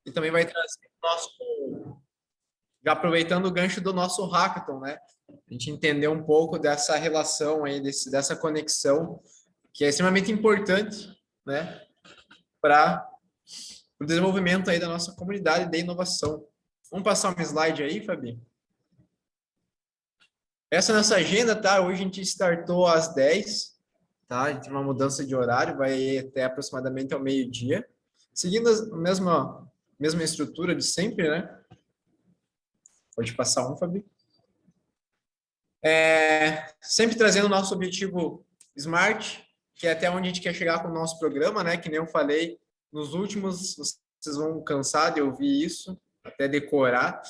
e também vai trazer o nosso, já aproveitando o gancho do nosso hackathon, né? A gente entender um pouco dessa relação aí, dessa conexão, que é extremamente importante, né? Para o desenvolvimento aí da nossa comunidade de inovação. Vamos passar uma slide aí, Fabi? Essa é a nossa agenda, tá? Hoje a gente startou às 10, tá? A gente tem uma mudança de horário, vai até aproximadamente ao meio-dia, seguindo a mesma estrutura de sempre, né? Pode passar um, Fabi. Sempre trazendo o nosso objetivo SMART, que é até onde a gente quer chegar com o nosso programa, né? Que nem eu falei, nos últimos, vocês vão cansar de ouvir isso, até decorar.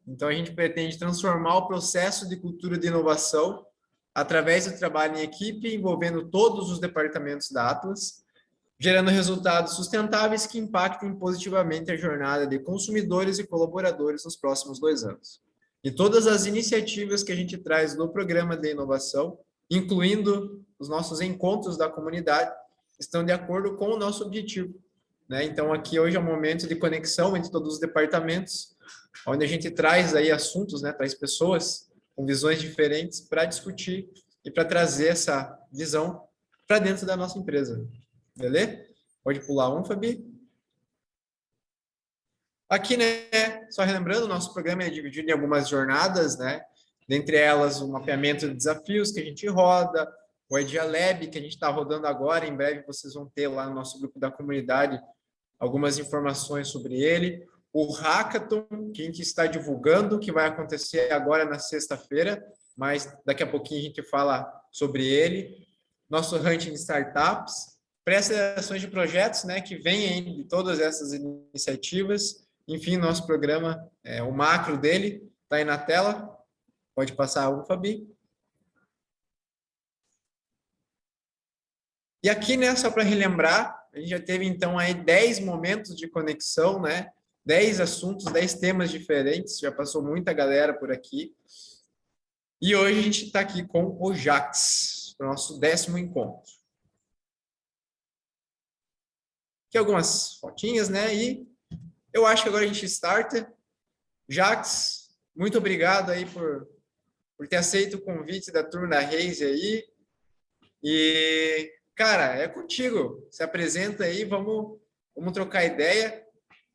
Então, a gente pretende transformar o processo de cultura de inovação através do trabalho em equipe, envolvendo todos os departamentos da Atlas, gerando resultados sustentáveis que impactem positivamente a jornada de consumidores e colaboradores nos próximos 2 anos. E todas as iniciativas que a gente traz no programa de inovação, incluindo os nossos encontros da comunidade, estão de acordo com o nosso objetivo, né? Então, aqui hoje é um momento de conexão entre todos os departamentos, onde a gente traz aí assuntos, né? Traz pessoas com visões diferentes para discutir e para trazer essa visão para dentro da nossa empresa. Beleza? Pode pular um, Fabi. Aqui, né, só relembrando, o nosso programa é dividido em algumas jornadas, né? Dentre elas, o mapeamento de desafios que a gente roda, o Idea Lab, que a gente está rodando agora, em breve vocês vão ter lá no nosso grupo da comunidade algumas informações sobre ele. O Hackathon, que a gente está divulgando, que vai acontecer agora na sexta-feira, mas daqui a pouquinho a gente fala sobre ele. Nosso Hunting de Startups, pré-seleções de projetos, né, que vêm de todas essas iniciativas. Enfim, nosso programa, o macro dele, está aí na tela. Pode passar o Fabi. E aqui, né, só para relembrar, a gente já teve, então, aí 10 momentos de conexão, né? 10 assuntos, 10 temas diferentes, já passou muita galera por aqui. E hoje a gente está aqui com o Jax, para o nosso 10º encontro. Aqui algumas fotinhas, né? E eu acho que agora a gente starta. Jax, muito obrigado aí por ter aceito o convite da turma da Raise aí. E, cara, é contigo. Se apresenta aí, vamos trocar ideia.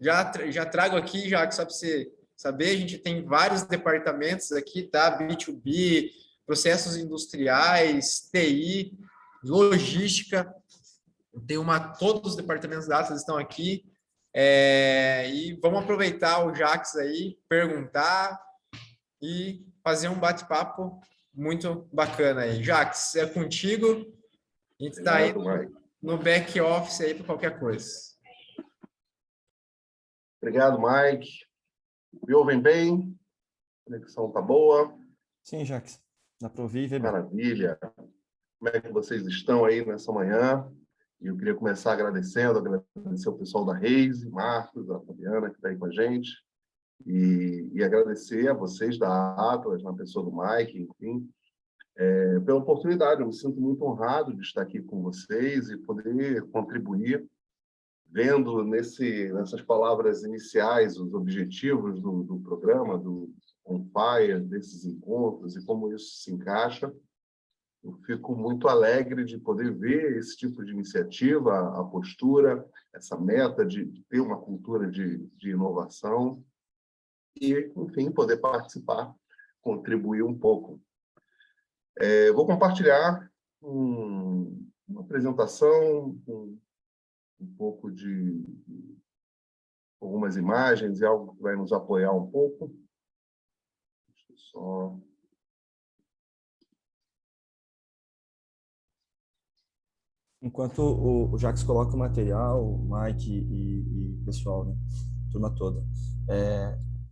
Já trago aqui, já só para você saber, a gente tem vários departamentos aqui, tá? B2B, processos industriais, TI, logística. Todos os departamentos da Atlas estão aqui. E vamos aproveitar o Jax aí, perguntar e fazer um bate-papo muito bacana aí. Jax, é contigo. A gente está aí no back office aí para qualquer coisa. Obrigado, Mike. Me ouvem bem? A conexão tá boa? Sim, Jax. Dá para ouvir e ver bem. Maravilha. Como é que vocês estão aí nessa manhã? E eu queria começar agradecer ao pessoal da Raise, Marcos, a Fabiana, que está aí com a gente, e agradecer a vocês da Atlas, na pessoa do Mike, enfim, pela oportunidade. Eu me sinto muito honrado de estar aqui com vocês e poder contribuir, vendo nessas palavras iniciais os objetivos do programa, do On Fire, desses encontros e como isso se encaixa. Eu fico muito alegre de poder ver esse tipo de iniciativa, a postura, essa meta de ter uma cultura de inovação e, enfim, poder participar, contribuir um pouco. Vou compartilhar uma apresentação com um pouco de algumas imagens e algo que vai nos apoiar um pouco. Deixa eu só... Enquanto o Jax coloca o material, o Mike e o pessoal, né? Turma toda.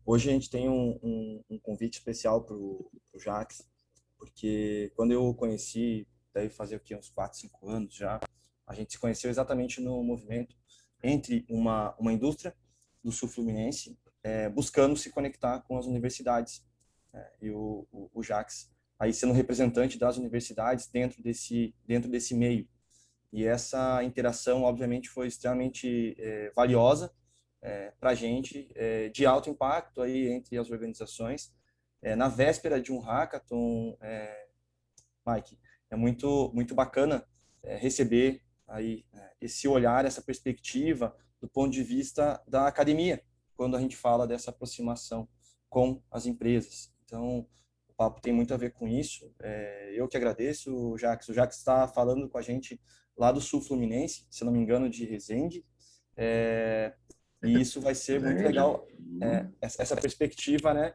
Hoje a gente tem um convite especial para o Jax, porque quando eu o conheci, deve fazer o quê? Uns 4, 5 anos já, a gente se conheceu exatamente no movimento entre uma indústria do sul fluminense buscando se conectar com as universidades. E o Jax aí sendo representante das universidades dentro desse meio. E essa interação, obviamente, foi extremamente valiosa, para a gente de alto impacto aí entre as organizações. Na véspera de um hackathon, Mike, é muito bacana receber aí esse olhar, essa perspectiva do ponto de vista da academia, quando a gente fala dessa aproximação com as empresas. Então, o papo tem muito a ver com isso. Eu que agradeço, o Jax. O Jax está falando com a gente lá do Sul Fluminense, se não me engano, de Resende. E isso vai ser muito legal, essa perspectiva, né,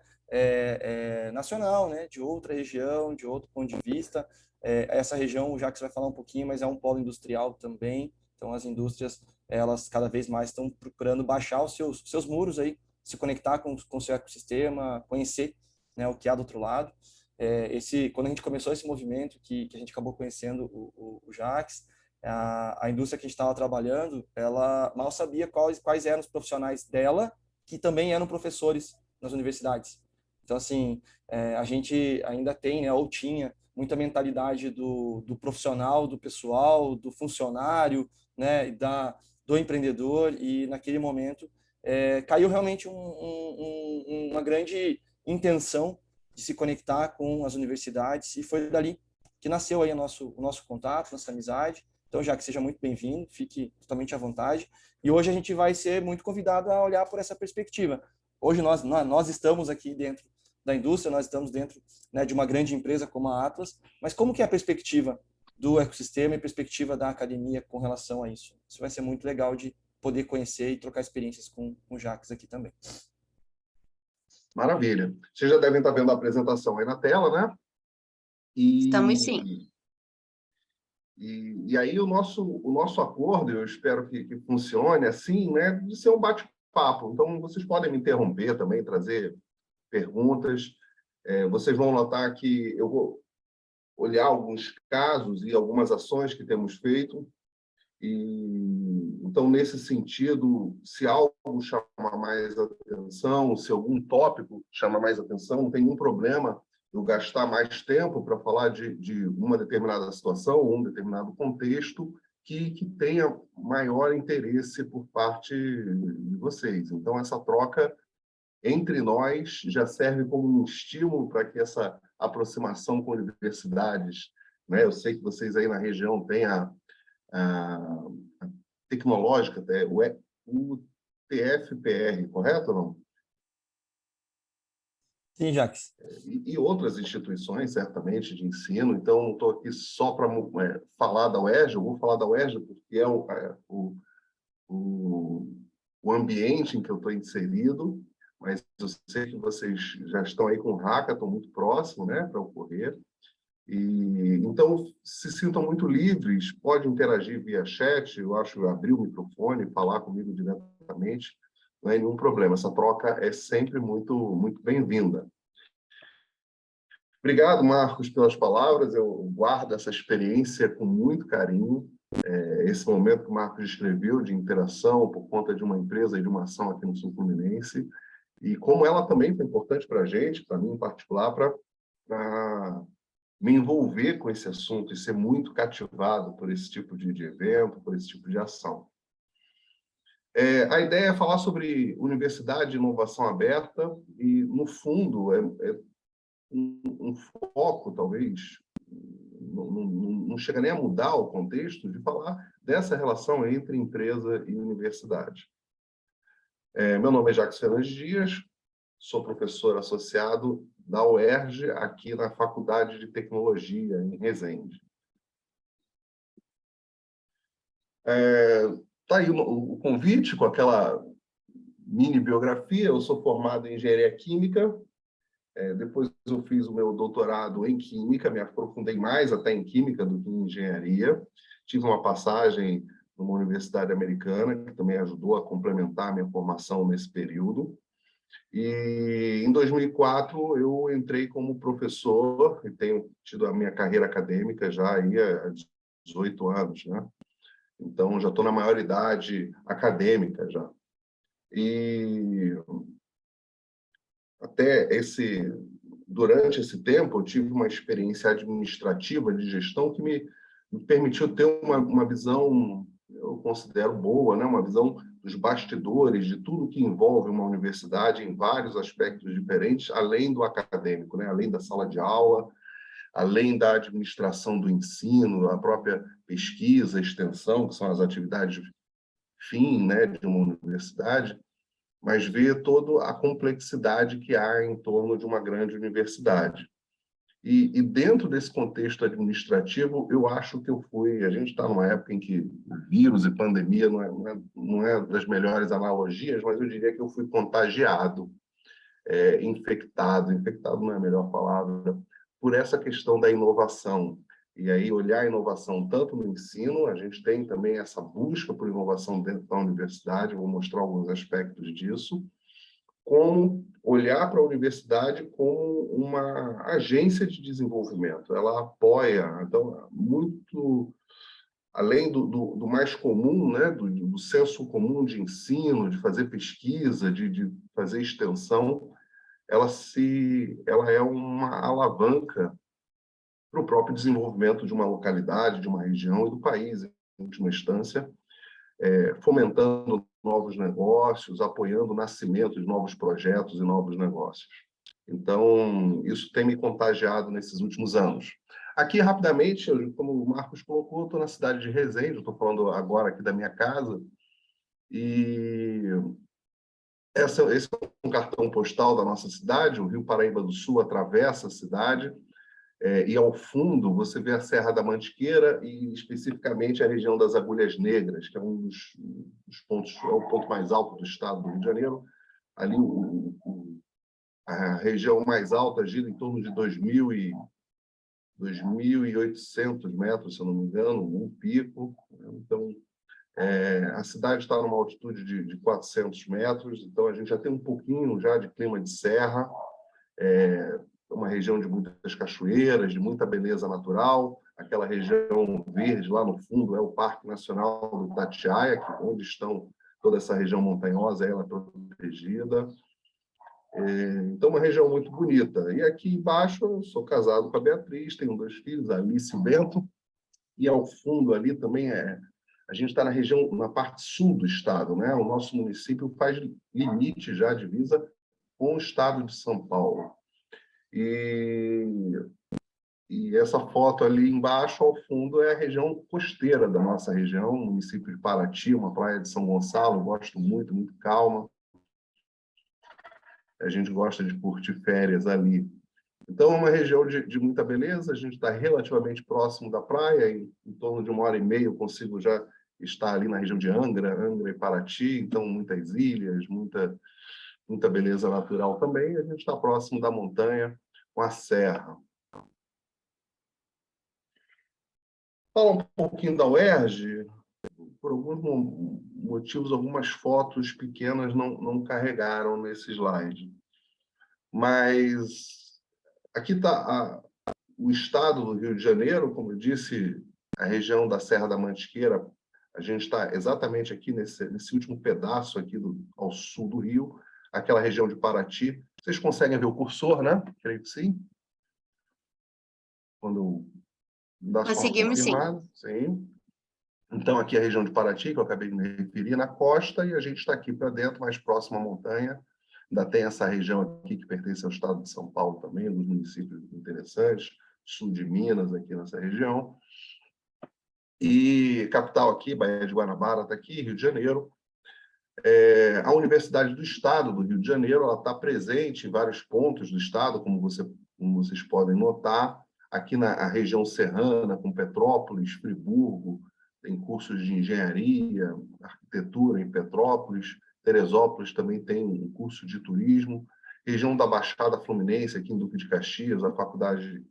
nacional, né, de outra região, de outro ponto de vista. Essa região, o Jax vai falar um pouquinho, mas é um polo industrial também. Então, as indústrias, elas cada vez mais estão procurando baixar os seus muros aí, se conectar com o seu ecossistema, conhecer, né, o que há do outro lado. Quando a gente começou esse movimento, que a gente acabou conhecendo o Jax, a indústria que a gente estava trabalhando, ela mal sabia quais eram os profissionais dela, que também eram professores nas universidades. Então, assim, a gente ainda tem, né, ou tinha, muita mentalidade do profissional, do pessoal, do funcionário, né, do empreendedor, e naquele momento caiu realmente uma grande intenção de se conectar com as universidades, e foi dali que nasceu aí o nosso contato, nossa amizade. Então, já que seja muito bem-vindo, fique totalmente à vontade. E hoje a gente vai ser muito convidado a olhar por essa perspectiva. Hoje nós estamos aqui dentro da indústria, nós estamos dentro, né, de uma grande empresa como a Atlas, mas como que é a perspectiva do ecossistema e a perspectiva da academia com relação a isso? Isso vai ser muito legal de poder conhecer e trocar experiências com o Jax aqui também. Maravilha. Vocês já devem estar vendo a apresentação aí na tela, né? Estamos sim. E aí o nosso acordo, eu espero que funcione assim, né, de ser um bate-papo. Então, vocês podem me interromper também, trazer perguntas. Vocês vão notar que eu vou olhar alguns casos e algumas ações que temos feito. Então, nesse sentido, se algo chama mais atenção, se algum tópico chama mais atenção, não tem nenhum problema eu gastar mais tempo para falar de uma determinada situação, um determinado contexto que tenha maior interesse por parte de vocês. Então, essa troca entre nós já serve como um estímulo para que essa aproximação com universidades, né? Eu sei que vocês aí na região têm a tecnológica, o TFPR, correto ou não? Sim, Jax. E outras instituições, certamente, de ensino. Então, não estou aqui só para falar da UERJ, eu vou falar da UERJ porque é o ambiente em que eu estou inserido, mas eu sei que vocês já estão aí com o hackathon muito próximo, né, para ocorrer. Então, se sintam muito livres, pode interagir via chat, eu acho, abrir o microfone, falar comigo diretamente, não é nenhum problema. Essa troca é sempre muito, muito bem-vinda. Obrigado, Marcos, pelas palavras. Eu guardo essa experiência com muito carinho. Esse momento que o Marcos descreveu de interação por conta de uma empresa e de uma ação aqui no Sul Fluminense, e como ela também foi importante para a gente, para mim em particular, para me envolver com esse assunto e ser muito cativado por esse tipo de evento, por esse tipo de ação. A ideia é falar sobre universidade e inovação aberta e, no fundo, um foco, talvez, não chega nem a mudar o contexto, de falar dessa relação entre empresa e universidade. Meu nome é Jax Fernandes Dias, sou professor associado da UERJ, aqui na Faculdade de Tecnologia, em Resende. Está aí o convite com aquela mini biografia. Eu sou formado em engenharia química, depois eu fiz o meu doutorado em química, me aprofundei mais até em química do que em engenharia. Tive uma passagem numa universidade americana, que também ajudou a complementar a minha formação nesse período. E em 2004 eu entrei como professor e tenho tido a minha carreira acadêmica já aí há 18 anos, né? Então já estou na maioridade acadêmica já. E durante esse tempo eu tive uma experiência administrativa de gestão que me permitiu ter uma visão, eu considero boa, né? Uma visão dos bastidores, de tudo que envolve uma universidade em vários aspectos diferentes, além do acadêmico, né? Além da sala de aula, além da administração do ensino, a própria pesquisa, extensão, que são as atividades fim, né, de uma universidade, mas ver toda a complexidade que há em torno de uma grande universidade. E dentro desse contexto administrativo, eu acho que a gente está numa época em que vírus e pandemia não é das melhores analogias, mas eu diria que eu fui contagiado, infectado não é a melhor palavra, por essa questão da inovação. E aí olhar a inovação tanto no ensino, a gente tem também essa busca por inovação dentro da universidade, vou mostrar alguns aspectos disso, como olhar para a universidade como uma agência de desenvolvimento. Ela apoia, então, muito além do mais comum, né, do senso comum de ensino, de fazer pesquisa, de fazer extensão, ela é uma alavanca para o próprio desenvolvimento de uma localidade, de uma região e do país, em última instância, fomentando novos negócios, apoiando o nascimento de novos projetos e novos negócios. Então, isso tem me contagiado nesses últimos anos. Aqui, rapidamente, como o Marcos colocou, estou na cidade de Resende, estou falando agora aqui da minha casa, e esse é um cartão postal da nossa cidade, o Rio Paraíba do Sul atravessa a cidade, e ao fundo você vê a Serra da Mantiqueira e especificamente a região das Agulhas Negras, que é um dos pontos, é o ponto mais alto do estado do Rio de Janeiro. Ali a região mais alta gira em torno de 2.800 metros, se eu não me engano, um pico. Então, a cidade está numa altitude de 400 metros, então a gente já tem um pouquinho já de clima de serra, uma região de muitas cachoeiras, de muita beleza natural. Aquela região verde lá no fundo é o Parque Nacional do Itatiaia, onde estão toda essa região montanhosa, ela é protegida. Então, uma região muito bonita. E aqui embaixo, eu sou casado com a Beatriz, tenho 2 filhos, a Alice e o Bento, e ao fundo ali também a gente está na região, na parte sul do estado, né? O nosso município faz limite já, divisa com o estado de São Paulo. E essa foto ali embaixo, ao fundo, é a região costeira da nossa região, o município de Paraty, uma praia de São Gonçalo, gosto muito, muito calma. A gente gosta de curtir férias ali. Então, é uma região de muita beleza, a gente está relativamente próximo da praia, em torno de 1h30 eu consigo já estar ali na região de Angra e Paraty, então muitas ilhas, muita beleza natural também, a gente está próximo da montanha, com a serra. Fala um pouquinho da UERJ, por alguns motivos, algumas fotos pequenas não carregaram nesse slide. Mas aqui está o estado do Rio de Janeiro, como eu disse, a região da Serra da Mantiqueira, a gente está exatamente aqui nesse último pedaço aqui ao sul do Rio, aquela região de Paraty. Vocês conseguem ver o cursor, né? Creio que sim. Quando dá só uma Conseguimos, sim. confirmada. Sim. Então, aqui é a região de Paraty, que eu acabei de me referir, na costa, e a gente está aqui para dentro, mais próximo à montanha. Ainda tem essa região aqui que pertence ao estado de São Paulo também, alguns municípios interessantes, sul de Minas, aqui nessa região. E capital aqui, Baía de Guanabara está aqui, Rio de Janeiro. A Universidade do Estado do Rio de Janeiro, ela está presente em vários pontos do estado, como vocês podem notar, aqui na região serrana, com Petrópolis, Friburgo, tem cursos de engenharia, arquitetura em Petrópolis, Teresópolis também tem um curso de turismo, região da Baixada Fluminense, aqui em Duque de Caxias, uma faculdade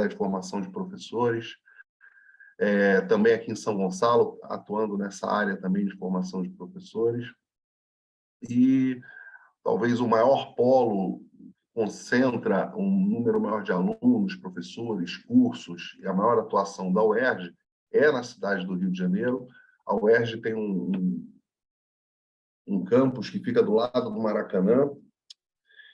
de formação de professores, também aqui em São Gonçalo, atuando nessa área também de formação de professores, e talvez o maior polo concentra um número maior de alunos, professores, cursos, e a maior atuação da UERJ é na cidade do Rio de Janeiro. A UERJ tem um campus que fica do lado do Maracanã.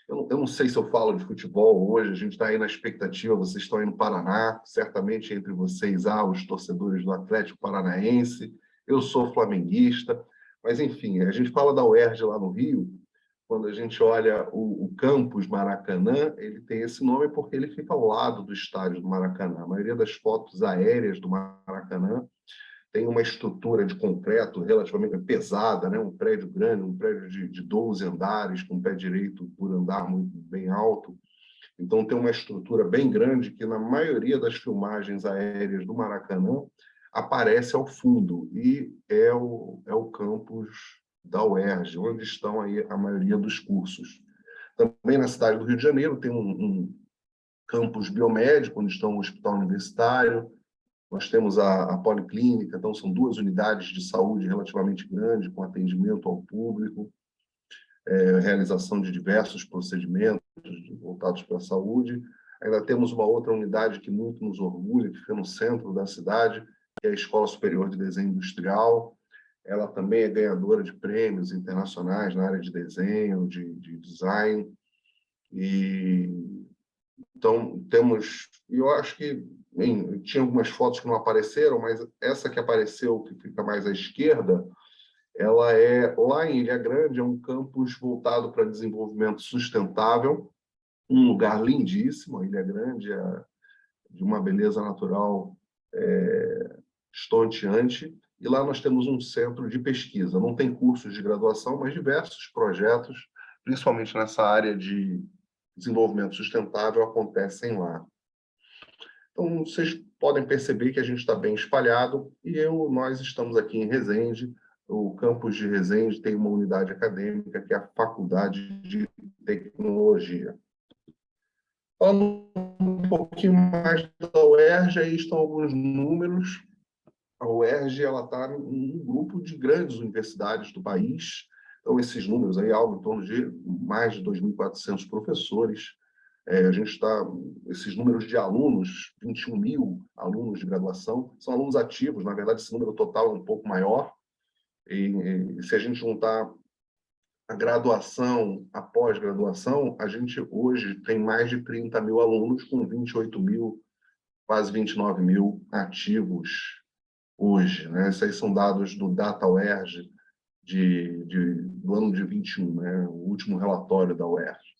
Eu não sei se eu falo de futebol hoje, a gente está aí na expectativa, vocês estão aí no Paraná, certamente entre vocês há os torcedores do Atlético Paranaense, eu sou flamenguista, Mas, enfim, a gente fala da UERJ lá no Rio, quando a gente olha o campus Maracanã, ele tem esse nome porque ele fica ao lado do estádio do Maracanã. A maioria das fotos aéreas do Maracanã tem uma estrutura de concreto relativamente pesada, né? Um prédio grande, um prédio de 12 andares, com pé direito por andar muito bem alto. Então, tem uma estrutura bem grande que, na maioria das filmagens aéreas do Maracanã, aparece ao fundo, e é o campus da UERJ, onde estão aí a maioria dos cursos. Também na cidade do Rio de Janeiro tem um campus biomédico, onde está o hospital universitário, nós temos a policlínica, então são 2 unidades de saúde relativamente grandes, com atendimento ao público, realização de diversos procedimentos voltados para a saúde. Ainda temos uma outra unidade que muito nos orgulha, que fica no centro da cidade, que é a Escola Superior de Desenho Industrial. Ela também é ganhadora de prêmios internacionais na área de desenho, de design. Então, temos... Eu acho que tinha algumas fotos que não apareceram, mas essa que apareceu, que fica mais à esquerda, ela é lá em Ilha Grande, é um campus voltado para desenvolvimento sustentável, um lugar lindíssimo. A Ilha Grande é de uma beleza natural estonteante, e lá nós temos um centro de pesquisa. Não tem cursos de graduação, mas diversos projetos, principalmente nessa área de desenvolvimento sustentável, acontecem lá. Então, vocês podem perceber que a gente está bem espalhado, e nós estamos aqui em Resende. O campus de Resende tem uma unidade acadêmica, que é a Faculdade de Tecnologia. Falando um pouquinho mais da UERJ, aí estão alguns números. A UERJ está em um grupo de grandes universidades do país. Então, esses números aí, algo em torno de mais de 2.400 professores. A gente está... Esses números de alunos, 21 mil alunos de graduação, são alunos ativos. Na verdade, esse número total é um pouco maior. E se a gente juntar a graduação, a pós-graduação, a gente hoje tem mais de 30 mil alunos, com 28 mil, quase 29 mil ativos hoje, né? Esses aí são dados do Data UERJ do ano de 21, né? O último relatório da UERJ.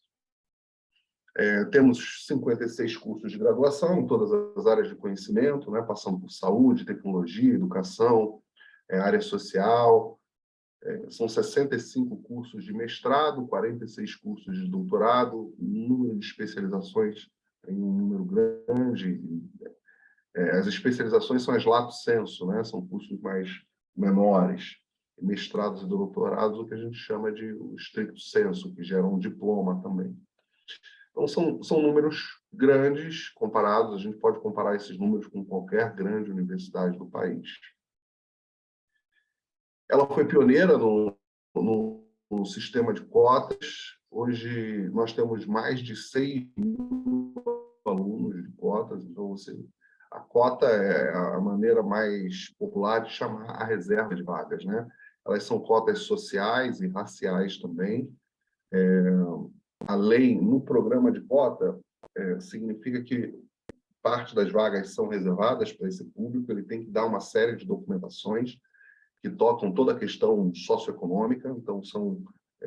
Temos 56 cursos de graduação em todas as áreas de conhecimento, né? Passando por saúde, tecnologia, educação, área social. São 65 cursos de mestrado, 46 cursos de doutorado, um número de especializações em um número grande. As especializações são as lato sensu, né? São cursos mais menores. Mestrados e doutorados, o que a gente chama de stricto sensu, que geram um diploma também. Então, são números grandes comparados. A gente pode comparar esses números com qualquer grande universidade do país. Ela foi pioneira no sistema de cotas. Hoje, nós temos mais de 6 mil alunos de cotas. Então, a cota é a maneira mais popular de chamar a reserva de vagas, né? Elas são cotas sociais e raciais também. A lei, no programa de cota, significa que parte das vagas são reservadas para esse público. Ele tem que dar uma série de documentações que tocam toda a questão socioeconômica. Então, são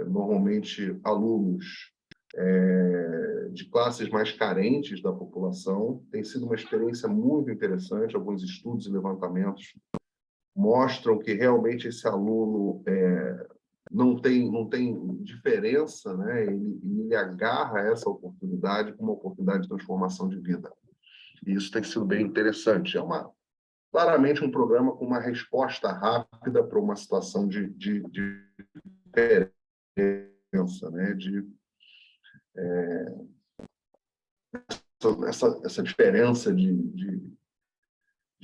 normalmente alunos de classes mais carentes da população. Tem sido uma experiência muito interessante. Alguns estudos e levantamentos mostram que realmente esse aluno não tem diferença, né? Ele agarra essa oportunidade como uma oportunidade de transformação de vida. E isso tem sido bem interessante. Claramente um programa com uma resposta rápida para uma situação de diferença, né? Essa diferença de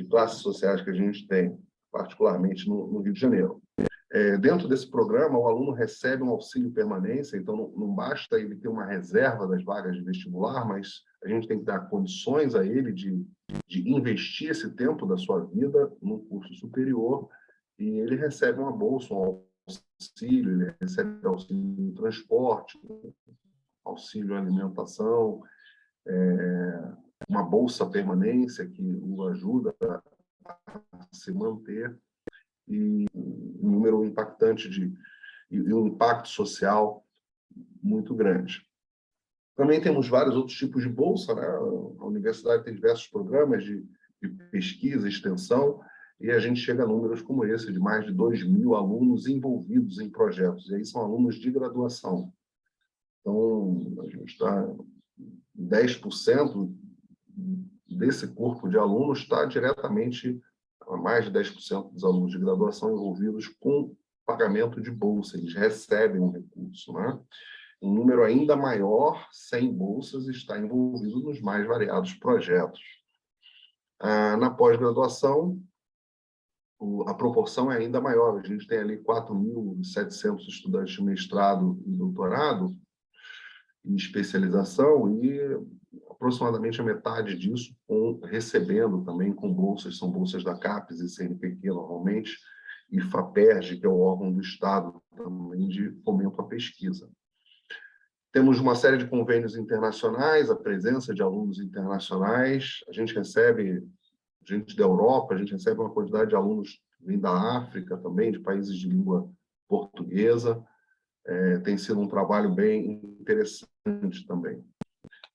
classes sociais que a gente tem, particularmente no Rio de Janeiro. Dentro desse programa, o aluno recebe um auxílio permanência, então não basta ele ter uma reserva das vagas de vestibular, mas a gente tem que dar condições a ele de investir esse tempo da sua vida num curso superior, e ele recebe uma bolsa, um auxílio, ele recebe auxílio transporte, auxílio alimentação, uma bolsa permanência que o ajuda a se manter. e um número impactante e um impacto social muito grande. Também temos vários outros tipos de bolsa, né? A universidade tem diversos programas de pesquisa, extensão, e a gente chega a números como esse, de mais de 2.000 alunos envolvidos em projetos, e aí são alunos de graduação. Então, a gente está 10% desse corpo de alunos está diretamente, mais de 10% dos alunos de graduação envolvidos com pagamento de bolsa, eles recebem um recurso, né? Um número ainda maior, sem bolsas, está envolvido nos mais variados projetos. Na pós-graduação, a proporção é ainda maior. A gente tem ali 4.700 estudantes de mestrado e doutorado em especialização e aproximadamente a metade disso recebendo também com bolsas, são bolsas da CAPES e CNPq normalmente, e FAPERJ, que é o órgão do Estado também de fomento à pesquisa. Temos uma série de convênios internacionais, a presença de alunos internacionais, a gente recebe gente da Europa, a gente recebe uma quantidade de alunos que vêm da África também, de países de língua portuguesa, tem sido um trabalho bem interessante também.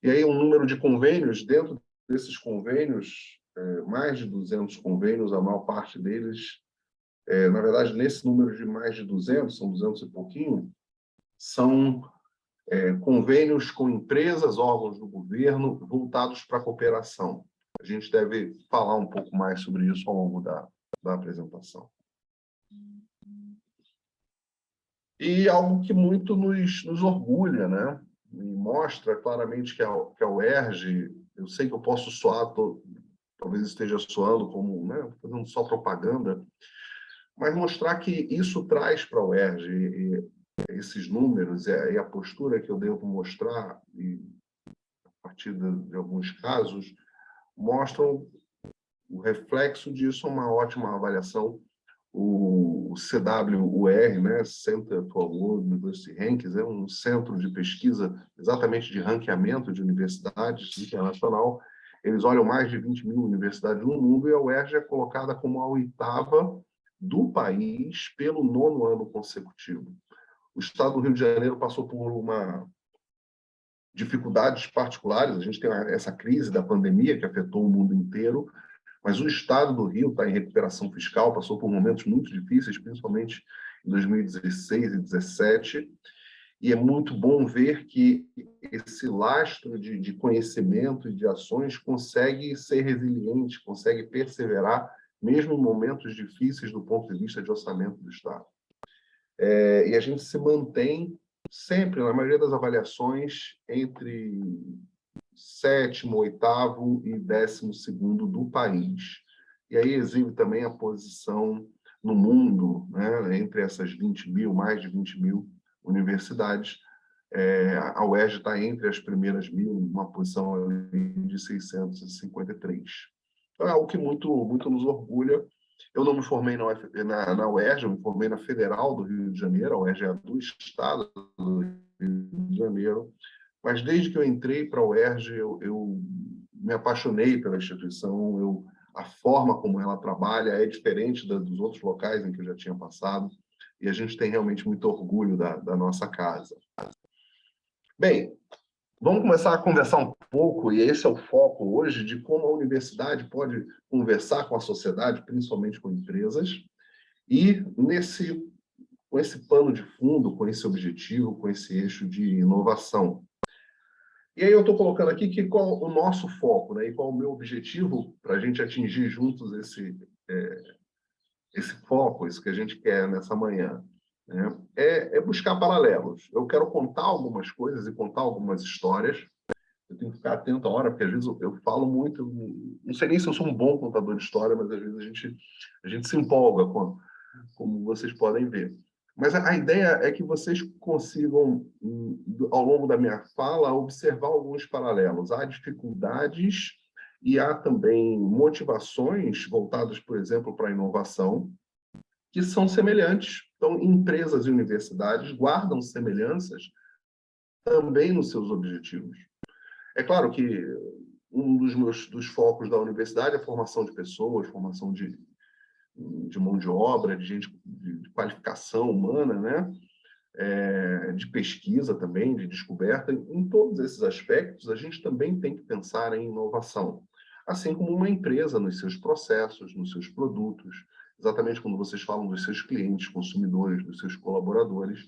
E aí um número de convênios, dentro desses convênios, mais de 200 convênios, a maior parte deles, na verdade, nesse número de mais de 200, são 200 e pouquinho, são convênios com empresas, órgãos do governo, voltados para a cooperação. A gente deve falar um pouco mais sobre isso ao longo da apresentação. E algo que muito nos orgulha, né? E mostra claramente que a UERJ, eu sei que eu posso soar, talvez esteja soando como, né, fazendo só propaganda, mas mostrar que isso traz para a UERJ esses números e a postura que eu devo mostrar, e a partir de alguns casos, mostram o reflexo disso, uma ótima avaliação. O CWUR, né, Center for World University Rankings, é um centro de pesquisa exatamente de ranqueamento de universidades internacional. Eles olham mais de 20.000 universidades no mundo e a UERJ é colocada como a 8ª do país pelo 9º ano consecutivo. O estado do Rio de Janeiro passou por dificuldades particulares, a gente tem essa crise da pandemia que afetou o mundo inteiro, mas o estado do Rio está em recuperação fiscal, passou por momentos muito difíceis, principalmente em 2016 e 2017, e é muito bom ver que esse lastro de conhecimento e de ações consegue ser resiliente, consegue perseverar, mesmo em momentos difíceis do ponto de vista de orçamento do Estado. E a gente se mantém sempre, na maioria das avaliações, entre 7º, 8º e 12º do país. E aí exibe também a posição no mundo, né, entre essas 20.000, mais de 20.000 universidades. A UERJ está entre as primeiras 1.000, uma posição ali de 653. Então é algo que muito nos orgulha. Eu não me formei na UERJ, eu me formei na Federal do Rio de Janeiro, a UERJ é do Estado do Rio de Janeiro, mas desde que eu entrei para a UERJ, eu me apaixonei pela instituição, a forma como ela trabalha é diferente dos outros locais em que eu já tinha passado, e a gente tem realmente muito orgulho da nossa casa. Bem, vamos começar a conversar um pouco, e esse é o foco hoje, de como a universidade pode conversar com a sociedade, principalmente com empresas, e com esse pano de fundo, com esse objetivo, com esse eixo de inovação. E aí eu estou colocando aqui qual o nosso foco, né, e qual o meu objetivo para a gente atingir juntos esse foco, isso que a gente quer nessa manhã. Né? É buscar paralelos. Eu quero contar algumas coisas e contar algumas histórias. Eu tenho que ficar atento à hora, porque às vezes eu falo muito, não sei nem se eu sou um bom contador de história, mas às vezes a gente se empolga, como vocês podem ver. Mas a ideia é que vocês consigam, ao longo da minha fala, observar alguns paralelos. Há dificuldades e há também motivações voltadas, por exemplo, para a inovação, que são semelhantes. Então, empresas e universidades guardam semelhanças também nos seus objetivos. É claro que um dos focos da universidade é a formação de pessoas, formação de de mão de obra, de gente de qualificação humana, né? De pesquisa também, de descoberta. Em todos esses aspectos, a gente também tem que pensar em inovação, assim como uma empresa nos seus processos, nos seus produtos. Exatamente quando vocês falam dos seus clientes, consumidores, dos seus colaboradores,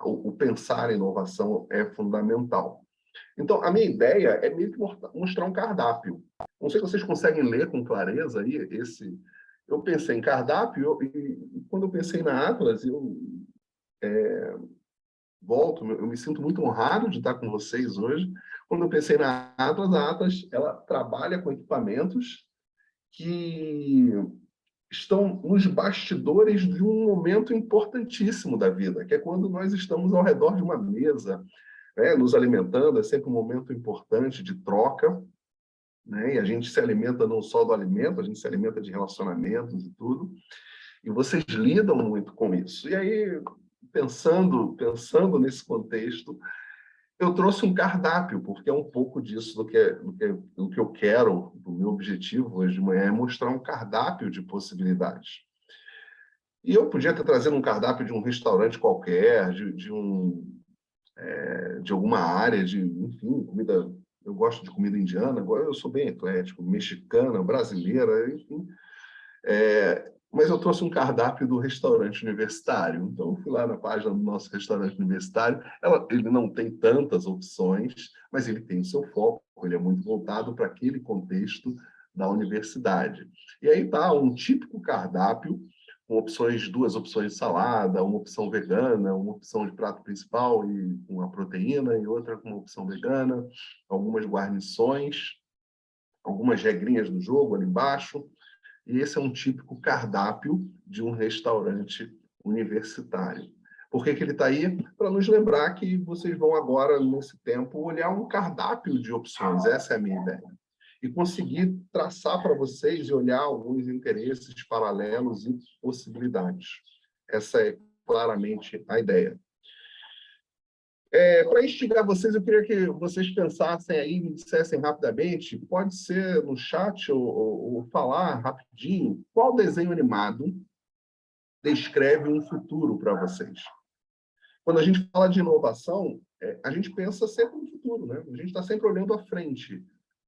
o pensar em inovação é fundamental. Então, a minha ideia é meio que mostrar um cardápio. Não sei se vocês conseguem ler com clareza aí esse... Eu pensei em cardápio e quando eu pensei na Atlas, eu eu me sinto muito honrado de estar com vocês hoje. Quando eu pensei na Atlas, a Atlas ela trabalha com equipamentos que estão nos bastidores de um momento importantíssimo da vida, que é quando nós estamos ao redor de uma mesa, né, nos alimentando. É sempre um momento importante de troca, né? E a gente se alimenta não só do alimento, a gente se alimenta de relacionamentos e tudo. E vocês lidam muito com isso. E aí, pensando nesse contexto, eu trouxe um cardápio, porque é um pouco disso do que eu quero, do meu objetivo hoje de manhã, é mostrar um cardápio de possibilidades. E eu podia ter trazido um cardápio de um restaurante qualquer, de alguma área, enfim, comida. Eu gosto de comida indiana, agora eu sou bem eclético, mexicana, brasileira, enfim. Mas eu trouxe um cardápio do restaurante universitário. Então, eu fui lá na página do nosso restaurante universitário. Ele não tem tantas opções, mas ele tem o seu foco. Ele é muito voltado para aquele contexto da universidade. E aí está um típico cardápio com duas opções de salada, uma opção vegana, uma opção de prato principal e uma proteína, e outra com uma opção vegana, algumas guarnições, algumas regrinhas do jogo ali embaixo. E esse é um típico cardápio de um restaurante universitário. Por que ele está aí? Para nos lembrar que vocês vão agora, nesse tempo, olhar um cardápio de opções. Essa é a minha ideia. E conseguir traçar para vocês e olhar alguns interesses paralelos e possibilidades. Essa é claramente a ideia. Para instigar vocês, eu queria que vocês pensassem aí, me dissessem rapidamente, pode ser no chat ou falar rapidinho, qual desenho animado descreve um futuro para vocês? Quando a gente fala de inovação, a gente pensa sempre no futuro, né? A gente está sempre olhando à frente.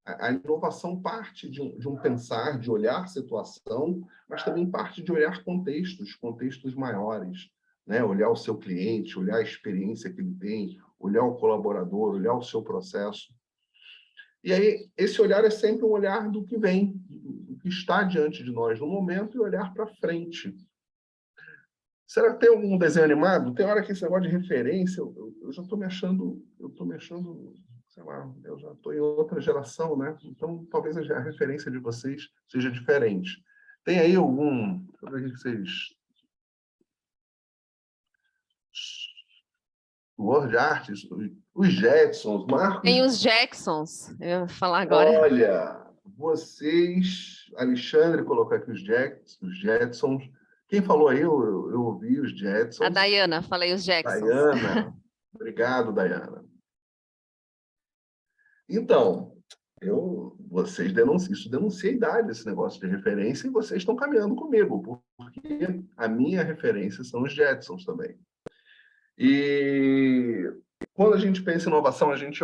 A inovação parte de um pensar, de olhar situação, mas também parte de olhar contextos maiores, né? Olhar o seu cliente, olhar a experiência que ele tem, olhar o colaborador, olhar o seu processo. E aí, esse olhar é sempre um olhar do que vem, do que está diante de nós no momento, e olhar para frente. Será que tem algum desenho animado? Tem hora que esse negócio de referência, eu já estou me achando, sei lá, eu já estou em outra geração, né? Então, talvez a referência de vocês seja diferente. Tem aí algum... Deixa eu ver o que vocês... Word Arts, os Jetsons, Marcos... Tem os Jacksons, eu vou falar agora. Olha, vocês... Alexandre colocou aqui os Jetsons. Quem falou aí? Eu ouvi os Jetsons. A Dayana, falei os Jacksons. Dayana. Obrigado, Dayana. Então, vocês denuncia a idade, esse negócio de referência, e vocês estão caminhando comigo, porque a minha referência são os Jetsons também. E quando a gente pensa em inovação, a gente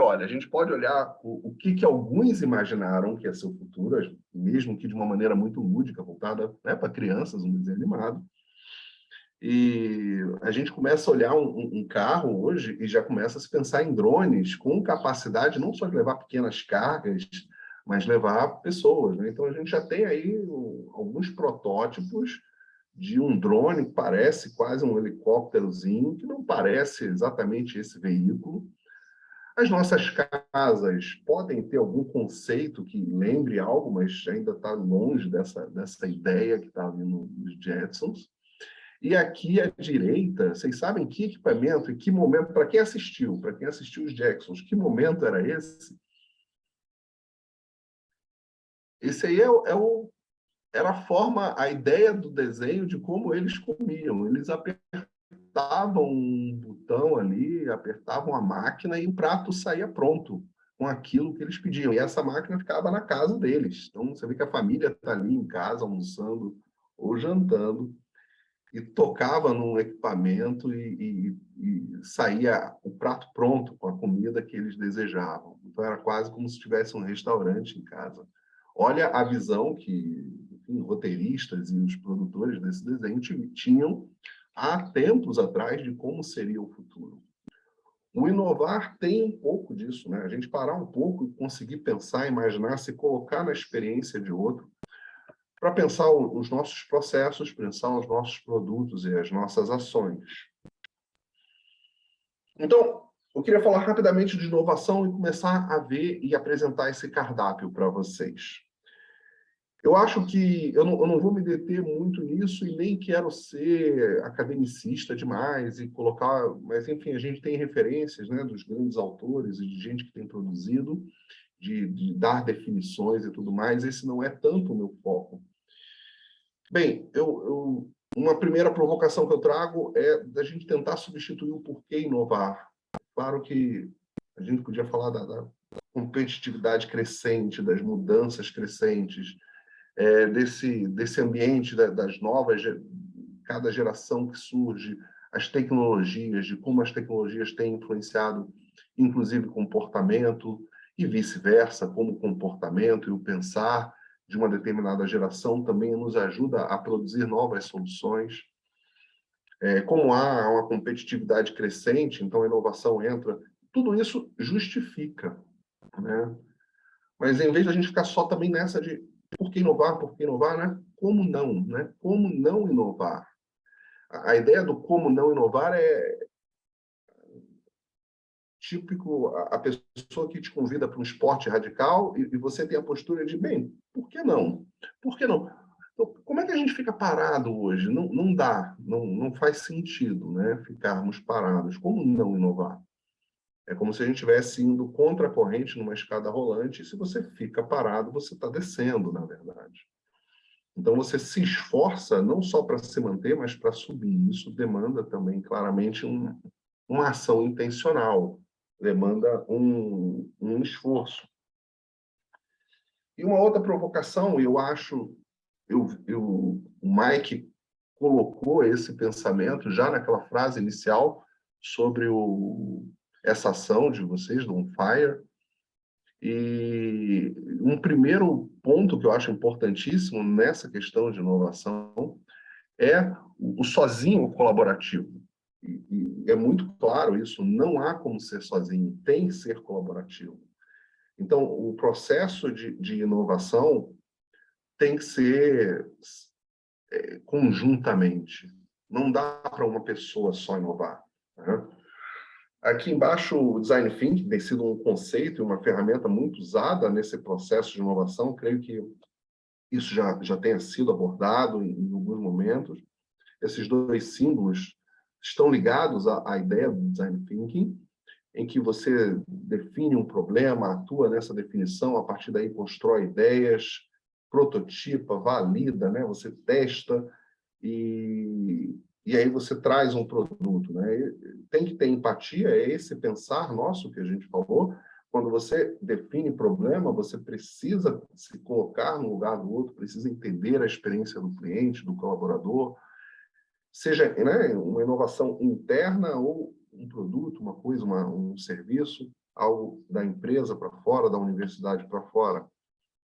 pode olhar o que alguns imaginaram que ia ser o futuro, mesmo que de uma maneira muito lúdica, voltada, né, para crianças, um desenho animado. E a gente começa a olhar um carro hoje e já começa a se pensar em drones com capacidade não só de levar pequenas cargas, mas levar pessoas, né? Então, a gente já tem aí alguns protótipos de um drone que parece quase um helicópterozinho, que não parece exatamente esse veículo. As nossas casas podem ter algum conceito que lembre algo, mas ainda está longe dessa ideia que está ali nos Jetsons. E aqui à direita, vocês sabem que equipamento e que momento, para quem assistiu os Jetsons, que momento era esse? Esse aí era a ideia do desenho de como eles comiam. Eles apertavam um botão ali, apertavam a máquina e o prato saía pronto com aquilo que eles pediam. E essa máquina ficava na casa deles. Então, você vê que a família está ali em casa, almoçando ou jantando, e tocava num equipamento e saía o prato pronto com a comida que eles desejavam. Então, era quase como se tivesse um restaurante em casa. Olha a visão que, enfim, roteiristas e os produtores desse desenho tinham há tempos atrás de como seria o futuro. O inovar tem um pouco disso, né? A gente parar um pouco e conseguir pensar, imaginar, se colocar na experiência de outro, para pensar os nossos processos, pensar os nossos produtos e as nossas ações. Então, eu queria falar rapidamente de inovação e começar a ver e apresentar esse cardápio para vocês. Eu acho que eu não vou me deter muito nisso e nem quero ser academicista demais e colocar, mas enfim, a gente tem referências, né, dos grandes autores e de gente que tem produzido, de dar definições e tudo mais. Esse não é tanto o meu foco. Bem, uma primeira provocação que eu trago é da gente tentar substituir o porquê inovar. Claro que a gente podia falar da competitividade crescente, das mudanças crescentes, desse ambiente das novas, cada geração que surge, as tecnologias, de como as tecnologias têm influenciado, inclusive, comportamento, e vice-versa, como o comportamento e o pensar de uma determinada geração também nos ajuda a produzir novas soluções. Como há uma competitividade crescente, então a inovação entra, tudo isso justifica, né? Mas em vez de a gente ficar só também nessa de por que inovar, né? Como não, né? Como não inovar? A ideia do como não inovar é típico a pessoa que te convida para um esporte radical e você tem a postura de, bem, por que não? Por que não? Então, como é que a gente fica parado hoje? Não dá, não faz sentido, né? Ficarmos parados. Como não inovar? É como se a gente estivesse indo contra a corrente numa escada rolante e se você fica parado, você está descendo, na verdade. Então, você se esforça não só para se manter, mas para subir. Isso demanda também, claramente, uma ação intencional, demanda um esforço. E uma outra provocação, eu acho, o Mike colocou esse pensamento já naquela frase inicial sobre essa ação de vocês, do On Fire. E um primeiro ponto que eu acho importantíssimo nessa questão de inovação é o sozinho colaborativo. E é muito claro isso, não há como ser sozinho, tem que ser colaborativo. Então, o processo de inovação tem que ser conjuntamente. Não dá para uma pessoa só inovar, né? Aqui embaixo, o Design Thinking tem sido um conceito e uma ferramenta muito usada nesse processo de inovação. Creio que isso já tenha sido abordado em alguns momentos. Esses dois símbolos estão ligados à ideia do Design Thinking, em que você define um problema, atua nessa definição, a partir daí constrói ideias, prototipa, valida, né? Você testa e aí você traz um produto, né? Tem que ter empatia, é esse pensar nosso que a gente falou. Quando você define problema, você precisa se colocar no lugar do outro, precisa entender a experiência do cliente, do colaborador, seja, né, uma inovação interna ou um produto, uma coisa, um serviço, algo da empresa para fora, da universidade para fora.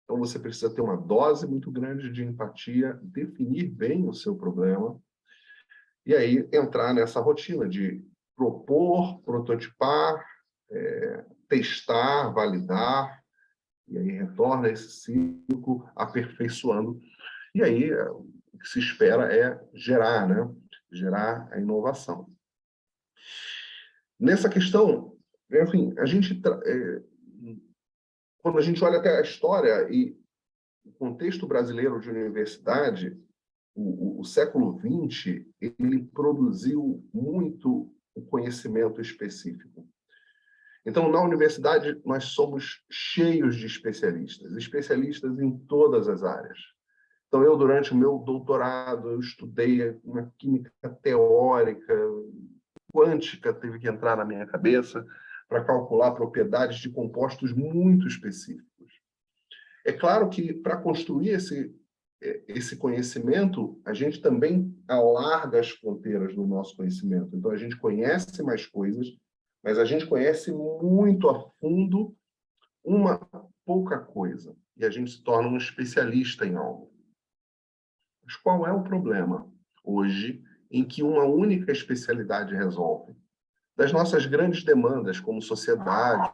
Então, você precisa ter uma dose muito grande de empatia, definir bem o seu problema, e aí entrar nessa rotina de propor, prototipar, testar, validar, e aí retorna esse ciclo aperfeiçoando. E aí o que se espera é gerar, né? Gerar a inovação. Nessa questão, enfim, quando a gente olha até a história e o contexto brasileiro de universidade, o século XX, ele produziu muito o conhecimento específico. Então, na universidade, nós somos cheios de especialistas em todas as áreas. Então, eu, durante o meu doutorado, eu estudei uma química teórica, quântica teve que entrar na minha cabeça para calcular propriedades de compostos muito específicos. É claro que, para construir esse conhecimento, a gente também alarga as fronteiras do nosso conhecimento. Então, a gente conhece mais coisas, mas a gente conhece muito a fundo uma pouca coisa. E a gente se torna um especialista em algo. Mas qual é o problema hoje em que uma única especialidade resolve? Das nossas grandes demandas como sociedade,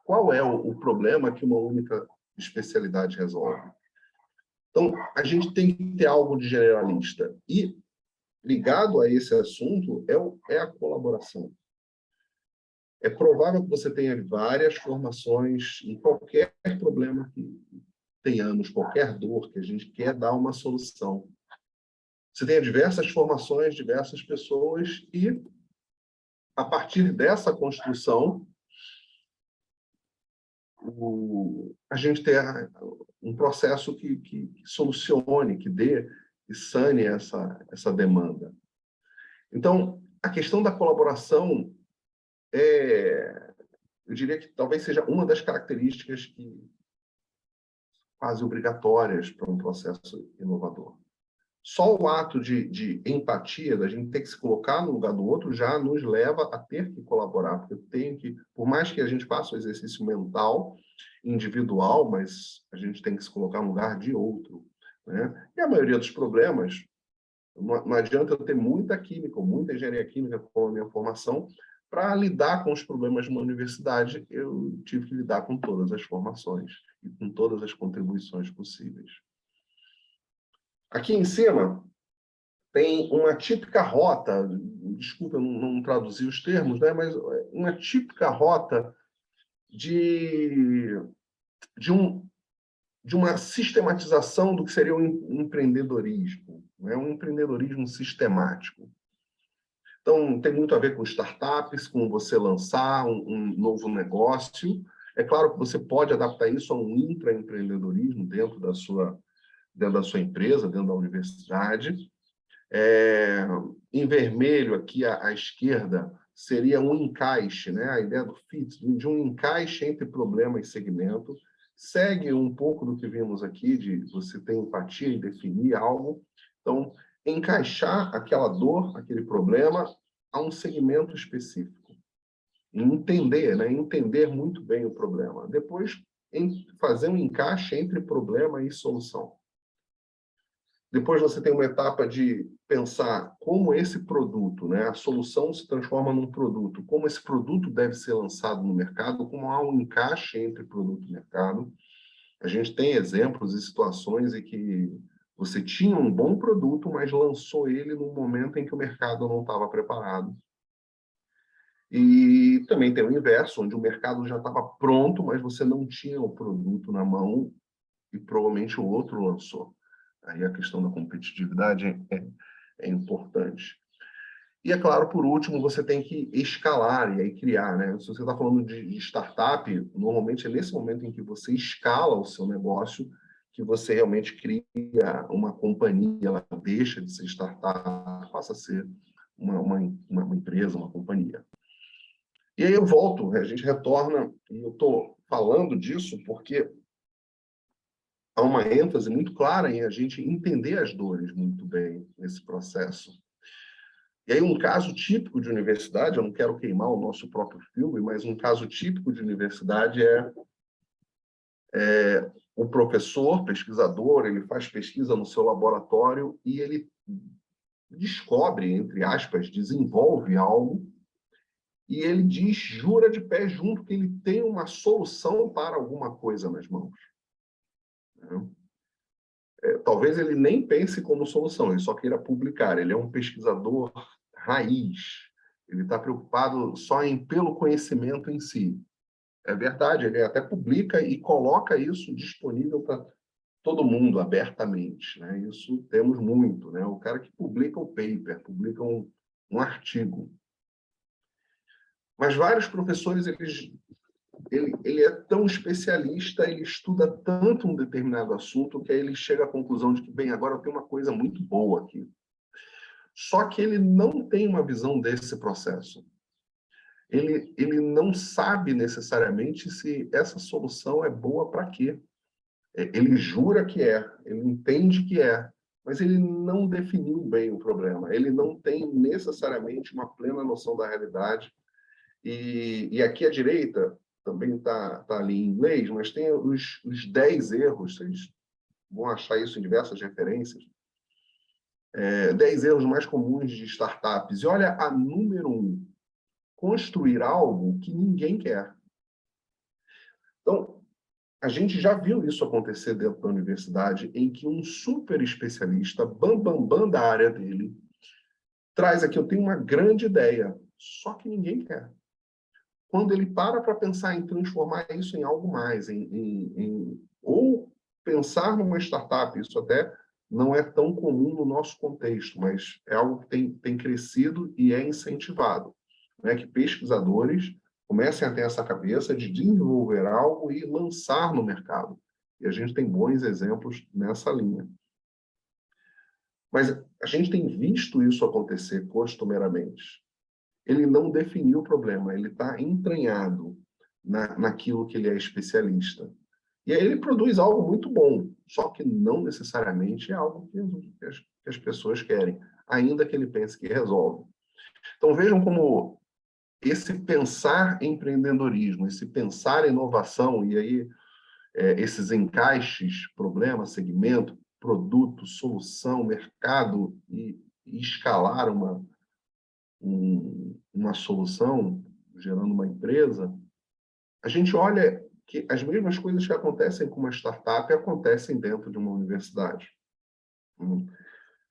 qual é o problema que uma única especialidade resolve? Então, a gente tem que ter algo de generalista. E, ligado a esse assunto, é a colaboração. É provável que você tenha várias formações em qualquer problema que tenhamos, qualquer dor que a gente quer dar uma solução. Você tem diversas formações, diversas pessoas, e, a partir dessa construção, a gente tem um processo que solucione, que dê e sane essa demanda. Então, a questão da colaboração eu diria que talvez seja uma das características que quase obrigatórias para um processo inovador. Só o ato de empatia, da gente ter que se colocar no lugar do outro, já nos leva a ter que colaborar, porque eu tenho que, por mais que a gente faça o exercício mental, individual, mas a gente tem que se colocar no lugar de outro, né? E a maioria dos problemas, não adianta eu ter muita química, ou muita engenharia química com a minha formação, para lidar com os problemas de uma universidade, eu tive que lidar com todas as formações e com todas as contribuições possíveis. Aqui em cima tem uma típica rota, desculpa, eu não traduzi os termos, né, mas uma típica rota de uma sistematização do que seria o empreendedorismo, né, um empreendedorismo sistemático. Então, tem muito a ver com startups, com você lançar um novo negócio. É claro que você pode adaptar isso a um intraempreendedorismo dentro da sua empresa, dentro da universidade. Em vermelho, aqui à esquerda, seria um encaixe, né? A ideia do fit, de um encaixe entre problema e segmento. Segue um pouco do que vimos aqui, de você ter empatia e definir algo. Então, encaixar aquela dor, aquele problema, a um segmento específico. E entender, né? Entender muito bem o problema. Depois, fazer um encaixe entre problema e solução. Depois você tem uma etapa de pensar como esse produto, né, a solução se transforma num produto, como esse produto deve ser lançado no mercado, como há um encaixe entre produto e mercado. A gente tem exemplos e situações em que você tinha um bom produto, mas lançou ele num momento em que o mercado não estava preparado. E também tem o inverso, onde o mercado já estava pronto, mas você não tinha o produto na mão e provavelmente o outro lançou. Aí a questão da competitividade é importante. E, é claro, por último, você tem que escalar e aí criar, né? Se você está falando de startup, normalmente é nesse momento em que você escala o seu negócio que você realmente cria uma companhia, ela deixa de ser startup, passa a ser uma empresa, uma companhia. E aí eu volto, a gente retorna, e eu estou falando disso porque há uma ênfase muito clara em a gente entender as dores muito bem nesse processo. E aí um caso típico de universidade, eu não quero queimar o nosso próprio filme, mas um caso típico de universidade é o professor, pesquisador, ele faz pesquisa no seu laboratório e ele descobre, entre aspas, desenvolve algo e ele diz, jura de pé junto que ele tem uma solução para alguma coisa nas mãos. Talvez ele nem pense como solução, ele só queira publicar. Ele é um pesquisador raiz. Ele está preocupado só pelo conhecimento em si. É verdade, ele até publica e coloca isso disponível para todo mundo, abertamente, né? Isso temos muito, né? O cara que publica o paper, publica um artigo. Mas vários professores, ele é tão especialista, ele estuda tanto um determinado assunto que aí ele chega à conclusão de que, bem, agora eu tenho uma coisa muito boa aqui. Só que ele não tem uma visão desse processo. Ele não sabe necessariamente se essa solução é boa para quê. Ele jura que ele entende que mas ele não definiu bem o problema. Ele não tem necessariamente uma plena noção da realidade. E aqui à direita, também está ali em inglês, mas tem os 10 erros, vocês vão achar isso em diversas referências, 10 erros mais comuns de startups. E olha a número 1, construir algo que ninguém quer. Então, a gente já viu isso acontecer dentro da universidade, em que um super especialista, bam da área dele, traz aqui, eu tenho uma grande ideia, só que ninguém quer. Quando ele para pensar em transformar isso em algo mais, ou pensar numa startup, isso até não é tão comum no nosso contexto, mas é algo que tem crescido e é incentivado, né? Que pesquisadores comecem a ter essa cabeça de desenvolver algo e lançar no mercado. E a gente tem bons exemplos nessa linha. Mas a gente tem visto isso acontecer costumeiramente. Ele não definiu o problema, ele está entranhado naquilo que ele é especialista. E aí ele produz algo muito bom, só que não necessariamente é algo que as pessoas querem, ainda que ele pense que resolve. Então vejam como esse pensar empreendedorismo, esse pensar inovação, e aí esses encaixes, problema, segmento, produto, solução, mercado, e escalar uma solução, gerando uma empresa, a gente olha que as mesmas coisas que acontecem com uma startup acontecem dentro de uma universidade.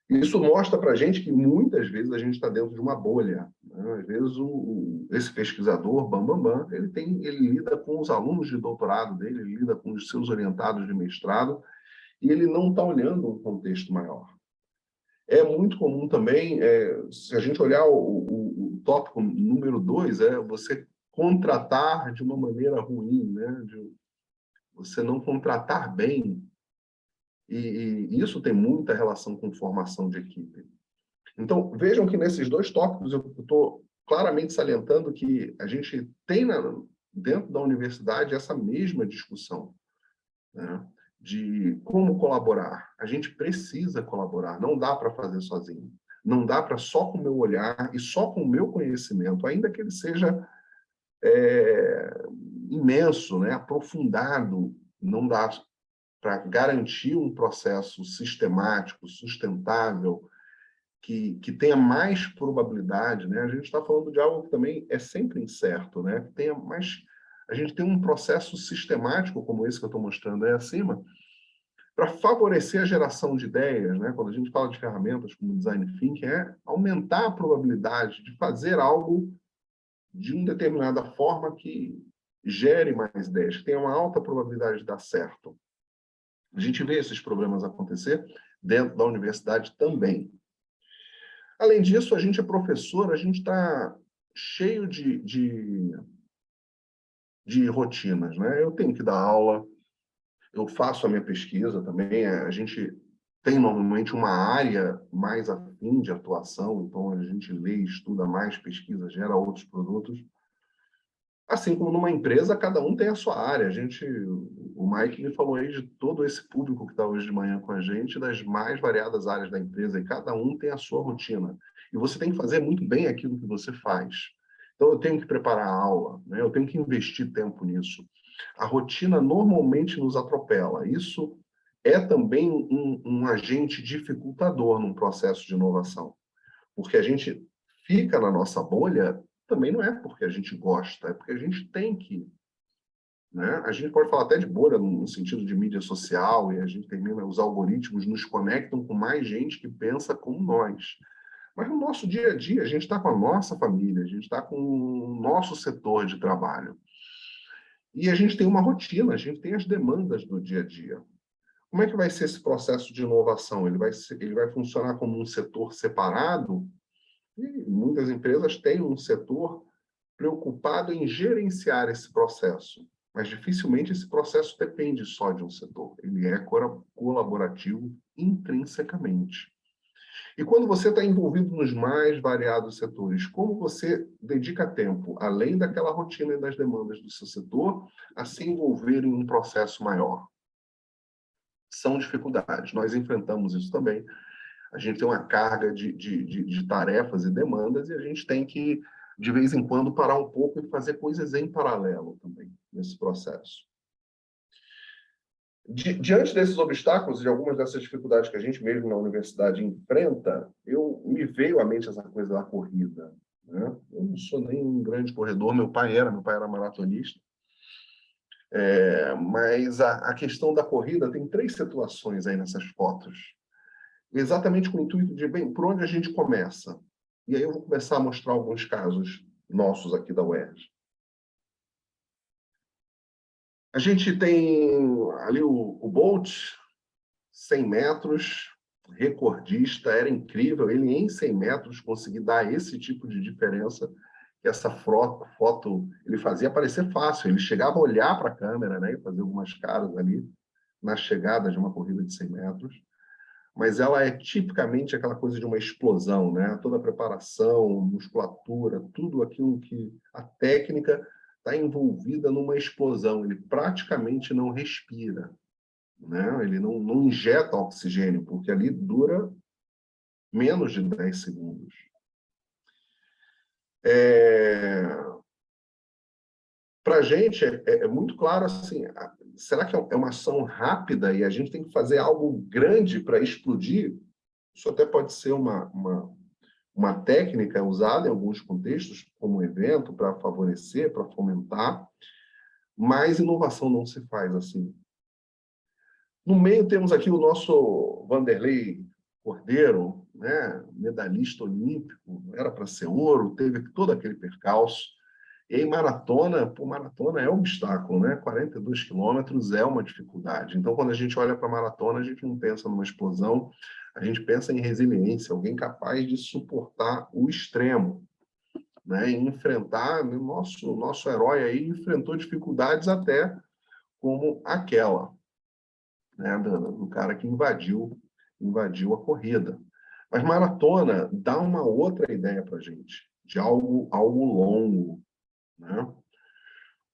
Isso mostra para a gente que muitas vezes a gente está dentro de uma bolha, né? Às vezes esse pesquisador, ele lida com os alunos de doutorado dele, ele lida com os seus orientados de mestrado, e ele não está olhando um contexto maior. É muito comum também, se a gente olhar o tópico número 2, você contratar de uma maneira ruim, né? De você não contratar bem. E isso tem muita relação com formação de equipe. Então, vejam que nesses 2 tópicos eu estou claramente salientando que a gente tem dentro da universidade essa mesma discussão, né? De como colaborar. A gente precisa colaborar, não dá para fazer sozinho. Não dá para só com o meu olhar e só com o meu conhecimento, ainda que ele seja imenso, né? Aprofundado, não dá para garantir um processo sistemático, sustentável, que tenha mais probabilidade, né? A gente está falando de algo que também é sempre incerto, né? Que tenha mais, a gente tem um processo sistemático como esse que eu estou mostrando aí acima, para favorecer a geração de ideias, né? Quando a gente fala de ferramentas como design thinking, é aumentar a probabilidade de fazer algo de uma determinada forma que gere mais ideias, que tenha uma alta probabilidade de dar certo. A gente vê esses problemas acontecer dentro da universidade também. Além disso, a gente é professor, a gente está cheio de rotinas, né? Eu tenho que dar aula, eu faço a minha pesquisa também, a gente tem normalmente uma área mais afim de atuação, então a gente lê, estuda mais, pesquisa, gera outros produtos. Assim como numa empresa, cada um tem a sua área. O Mike me falou aí de todo esse público que está hoje de manhã com a gente, das mais variadas áreas da empresa, e cada um tem a sua rotina. E você tem que fazer muito bem aquilo que você faz. Então, eu tenho que preparar a aula, né? Eu tenho que investir tempo nisso. A rotina normalmente nos atropela. Isso é também um agente dificultador num processo de inovação, porque a gente fica na nossa bolha também não é porque a gente gosta, é porque a gente tem que, né? A gente pode falar até de bolha no sentido de mídia social, e a gente termina, os algoritmos nos conectam com mais gente que pensa como nós. Mas no nosso dia a dia, a gente está com a nossa família, a gente está com o nosso setor de trabalho. E a gente tem uma rotina, a gente tem as demandas do dia a dia. Como é que vai ser esse processo de inovação? Ele vai funcionar como um setor separado? E muitas empresas têm um setor preocupado em gerenciar esse processo, mas dificilmente esse processo depende só de um setor. Ele é colaborativo intrinsecamente. E quando você está envolvido nos mais variados setores, como você dedica tempo, além daquela rotina e das demandas do seu setor, a se envolver em um processo maior? são dificuldades. Nós enfrentamos isso também. A gente tem uma carga de tarefas e demandas e a gente tem que, de vez em quando, parar um pouco e fazer coisas em paralelo também nesse processo. Diante desses obstáculos e de algumas dessas dificuldades que a gente mesmo na universidade enfrenta, me veio à mente essa coisa da corrida, né? Eu não sou nem um grande corredor, meu pai era maratonista, mas a questão da corrida tem 3 situações aí nessas fotos, exatamente com o intuito de, bem, por onde a gente começa? E aí eu vou começar a mostrar alguns casos nossos aqui da UERJ. A gente tem ali o Bolt, 100 metros, recordista, era incrível, ele em 100 metros conseguir dar esse tipo de diferença, que essa foto ele fazia parecer fácil, ele chegava a olhar para a câmera, né, e fazer algumas caras ali na chegada de uma corrida de 100 metros, mas ela é tipicamente aquela coisa de uma explosão, né? Toda a preparação, musculatura, tudo aquilo que a técnica está envolvida numa explosão, ele praticamente não respira, né? Ele não injeta oxigênio, porque ali dura menos de 10 segundos. Para a gente é muito claro assim, será que é uma ação rápida e a gente tem que fazer algo grande para explodir? Isso até pode ser uma técnica usada em alguns contextos, como evento, para favorecer, para fomentar, mas inovação não se faz assim. No meio temos aqui o nosso Vanderlei Cordeiro, né, medalhista olímpico, era para ser ouro, teve todo aquele percalço. E em maratona, maratona é um obstáculo, né? 42 quilômetros é uma dificuldade. Então, quando a gente olha para a maratona, a gente não pensa numa explosão, a gente pensa em resiliência, alguém capaz de suportar o extremo, né? E enfrentar, nosso herói aí enfrentou dificuldades até como aquela, né? Do cara que invadiu a corrida. Mas maratona dá uma outra ideia para a gente, de algo longo, né?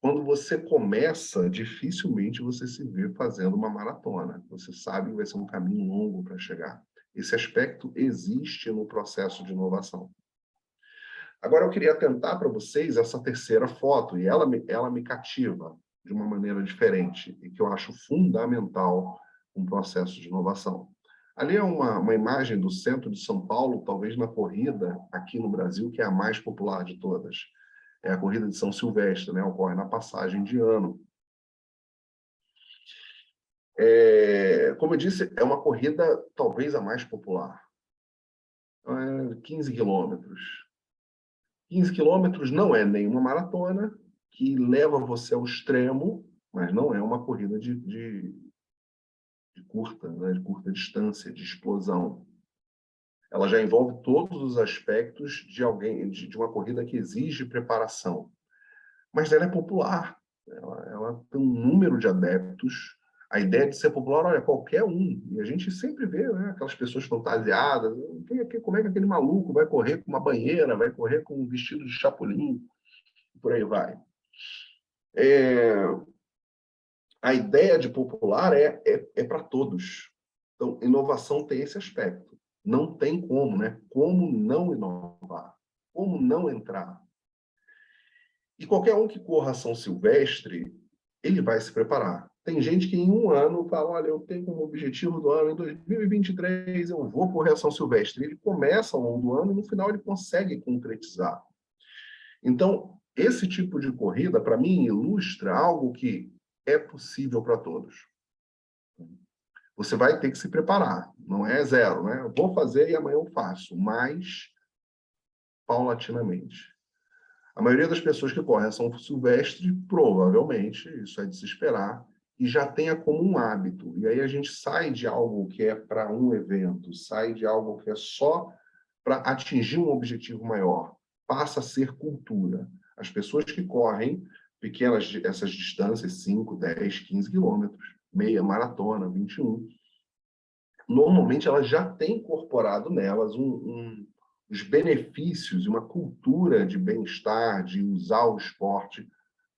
Quando você começa, dificilmente você se vê fazendo uma maratona. Você sabe que vai ser um caminho longo para chegar. Esse aspecto existe no processo de inovação. Agora, eu queria atentar para vocês essa terceira foto, e ela me cativa de uma maneira diferente, e que eu acho fundamental no processo de inovação. Ali é uma imagem do centro de São Paulo, talvez na corrida aqui no Brasil, que é a mais popular de todas. É a corrida de São Silvestre, né? Ocorre na passagem de ano. Como eu disse, é uma corrida talvez a mais popular. 15 quilômetros. 15 quilômetros não é nenhuma maratona que leva você ao extremo, mas não é uma corrida de curta, né? De curta distância, de explosão. Ela já envolve todos os aspectos de uma corrida que exige preparação. Mas ela é popular, ela tem um número de adeptos. A ideia de ser popular, olha, qualquer um. E a gente sempre vê, né, aquelas pessoas fantasiadas. Como é que aquele maluco vai correr com uma banheira, vai correr com um vestido de chapulim, por aí vai. A ideia de popular é para todos. Então, inovação tem esse aspecto. Não tem como, né? Como não inovar? Como não entrar? E qualquer um que corra São Silvestre, ele vai se preparar. Tem gente que em um ano fala, olha, eu tenho como objetivo do ano, em 2023 eu vou correr a São Silvestre. Ele começa ao longo do ano e no final ele consegue concretizar. Então, esse tipo de corrida, para mim, ilustra algo que é possível para todos. Você vai ter que se preparar, não é zero, né? Eu vou fazer e amanhã eu faço, mas paulatinamente. A maioria das pessoas que correm a São Silvestre, provavelmente, isso é de se esperar, e já tenha como um hábito. E aí a gente sai de algo que é para um evento, sai de algo que é só para atingir um objetivo maior, passa a ser cultura. As pessoas que correm essas distâncias, 5, 10, 15 quilômetros, meia maratona, 21, normalmente elas já têm incorporado nelas os benefícios e uma cultura de bem-estar, de usar o esporte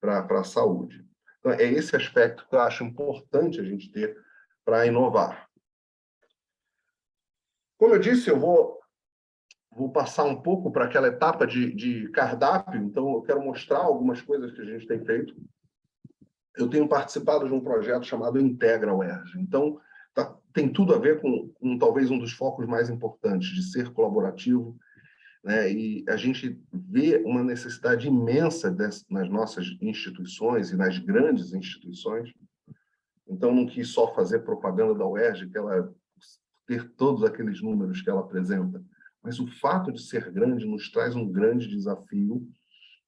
para a saúde. Então, é esse aspecto que eu acho importante a gente ter para inovar. Como eu disse, eu vou passar um pouco para aquela etapa de cardápio, então eu quero mostrar algumas coisas que a gente tem feito. Eu tenho participado de um projeto chamado Integra UERJ. Então, tem tudo a ver com talvez um dos focos mais importantes, de ser colaborativo, né? E a gente vê uma necessidade imensa nas nossas instituições e nas grandes instituições. Então, não quis só fazer propaganda da UERJ, que ela ter todos aqueles números que ela apresenta, mas o fato de ser grande nos traz um grande desafio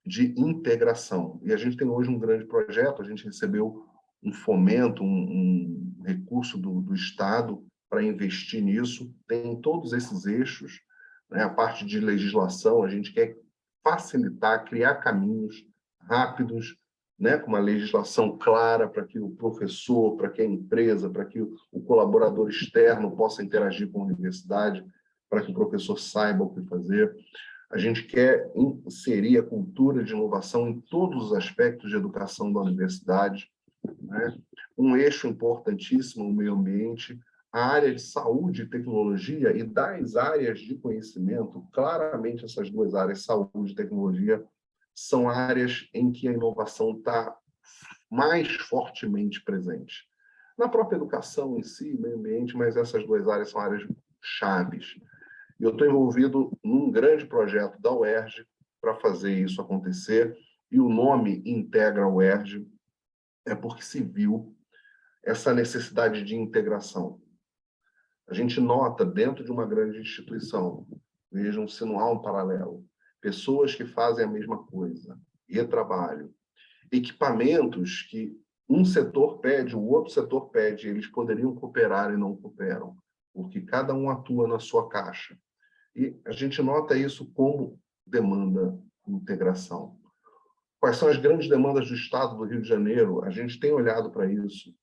de integração. E a gente tem hoje um grande projeto, a gente recebeu um fomento, um recurso do Estado para investir nisso, tem todos esses eixos, né? A parte de legislação, a gente quer facilitar, criar caminhos rápidos, né? Com uma legislação clara para que o professor, para que a empresa, para que o colaborador externo possa interagir com a universidade, para que o professor saiba o que fazer. A gente quer inserir a cultura de inovação em todos os aspectos de educação da universidade, né? Um eixo importantíssimo, o meio ambiente, a área de saúde e tecnologia, e das áreas de conhecimento, claramente essas duas áreas, saúde e tecnologia, são áreas em que a inovação está mais fortemente presente. Na própria educação em si, meio ambiente, mas essas duas áreas são áreas chaves. E eu estou envolvido num grande projeto da UERJ para fazer isso acontecer, e o nome Integra UERJ é porque se viu essa necessidade de integração. A gente nota dentro de uma grande instituição, vejam se não há um paralelo, pessoas que fazem a mesma coisa, retrabalho, equipamentos que um setor pede, o outro setor pede, eles poderiam cooperar e não cooperam, porque cada um atua na sua caixa. E a gente nota isso como demanda integração. Quais são as grandes demandas do Estado do Rio de Janeiro? A gente tem olhado para isso. O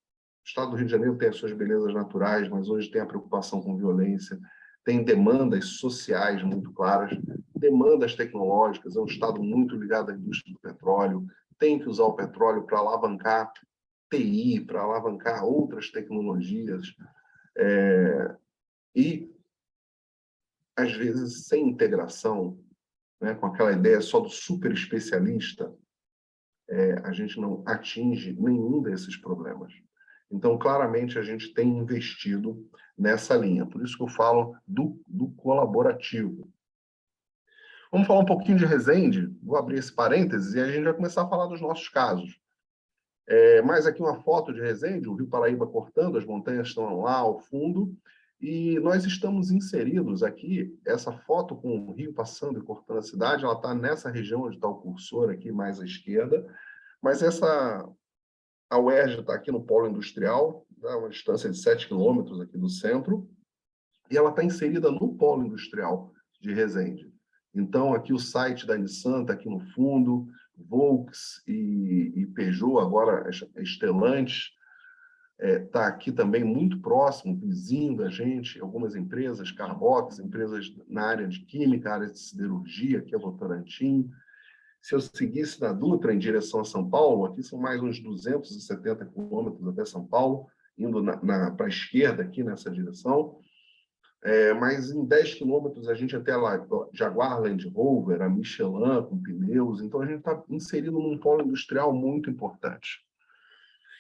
Estado do Rio de Janeiro tem as suas belezas naturais, mas hoje tem a preocupação com violência, tem demandas sociais muito claras, demandas tecnológicas, é um Estado muito ligado à indústria do petróleo, tem que usar o petróleo para alavancar TI, para alavancar outras tecnologias, e às vezes, sem integração, né, com aquela ideia só do super especialista, a gente não atinge nenhum desses problemas. Então, claramente, a gente tem investido nessa linha. Por isso que eu falo do colaborativo. Vamos falar um pouquinho de Resende. Vou abrir esse parênteses e a gente vai começar a falar dos nossos casos. Mais aqui uma foto de Resende, o Rio Paraíba cortando, as montanhas estão lá ao fundo, e nós estamos inseridos aqui, essa foto com o rio passando e cortando a cidade, ela está nessa região onde está o cursor aqui, mais à esquerda, mas a UERJ está aqui no polo industrial, uma distância de 7 quilômetros aqui do centro, e ela está inserida no polo industrial de Resende. Então, aqui o site da Nissan está aqui no fundo, Volks e Peugeot, agora Stellantis, está aqui também muito próximo, vizinho da gente, algumas empresas, Carbox, empresas na área de química, área de siderurgia, aqui é Votorantim. Se eu seguisse na Dutra em direção a São Paulo, aqui são mais uns 270 quilômetros até São Paulo, indo para a esquerda aqui nessa direção. Mas em 10 quilômetros a gente até lá, Jaguar Land Rover, a Michelin com pneus, então a gente está inserido num polo industrial muito importante.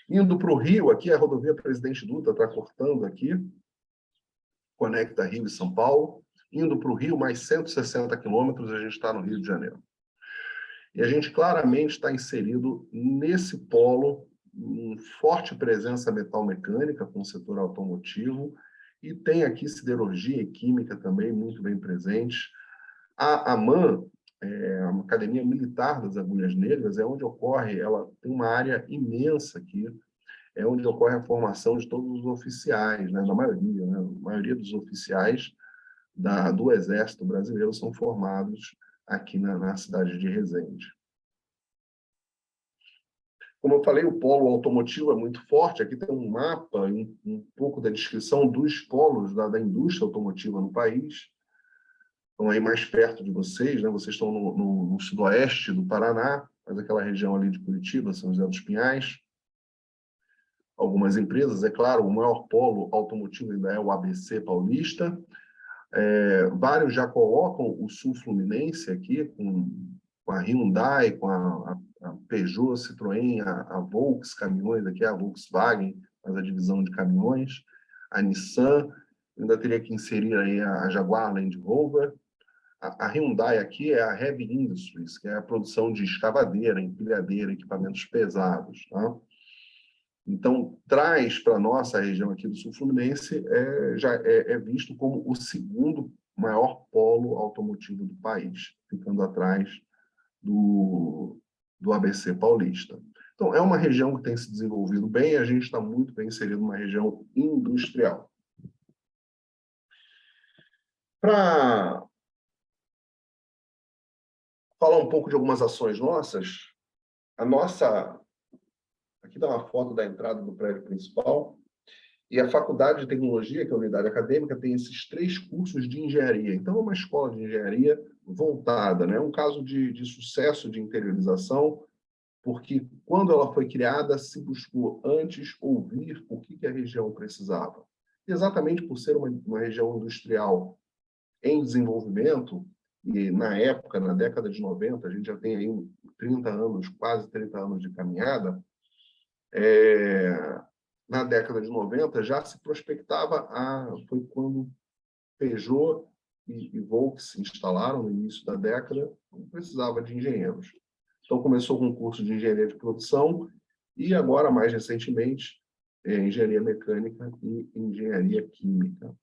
Indo para o Rio, aqui a rodovia Presidente Dutra está cortando aqui, conecta Rio e São Paulo. Indo para o Rio, mais 160 quilômetros, a gente está no Rio de Janeiro. E a gente claramente está inserido nesse polo, com forte presença metal-mecânica com o setor automotivo, e tem aqui siderurgia e química também muito bem presentes. A AMAN, a Academia Militar das Agulhas Negras, é onde ocorre, ela tem uma área imensa aqui, é onde ocorre a formação de todos os oficiais, né, da maioria, né, a maioria dos oficiais do Exército Brasileiro são formados aqui na cidade de Resende. Como eu falei, o polo automotivo é muito forte. Aqui tem um mapa, um pouco da descrição dos polos da indústria automotiva no país. Estão aí mais perto de vocês, né? Vocês estão no sudoeste do Paraná, mas aquela região ali de Curitiba, São José dos Pinhais. algumas empresas. É claro, o maior polo automotivo ainda é o ABC Paulista. Vários já colocam o Sul Fluminense aqui, com a Hyundai, com a Peugeot, Citroën, a Volks Caminhões, aqui a Volkswagen, faz a divisão de caminhões, a Nissan, ainda teria que inserir aí a Jaguar Land Rover. A Hyundai aqui é a Heavy Industries, que é a produção de escavadeira, empilhadeira, equipamentos pesados. Tá? Então, traz para a nossa região aqui do Sul Fluminense, já é visto como o segundo maior polo automotivo do país, ficando atrás do ABC Paulista. Então, é uma região que tem se desenvolvido bem, e a gente está muito bem inserido numa região industrial. Para falar um pouco de algumas ações nossas, aqui dá uma foto da entrada do prédio principal, e a Faculdade de Tecnologia, que é a unidade acadêmica, tem esses 3 cursos de engenharia. Então, é uma escola de engenharia voltada, né? Um caso de sucesso de interiorização, porque quando ela foi criada, se buscou antes ouvir o que a região precisava. Exatamente por ser uma região industrial em desenvolvimento, e na época, na década de 90, a gente já tem aí 30 anos, quase 30 anos de caminhada, na década de 90 já se prospectava, foi quando Peugeot e Volks se instalaram no início da década, não precisava de engenheiros. Então começou com um curso de engenharia de produção e agora, mais recentemente, engenharia mecânica e engenharia química.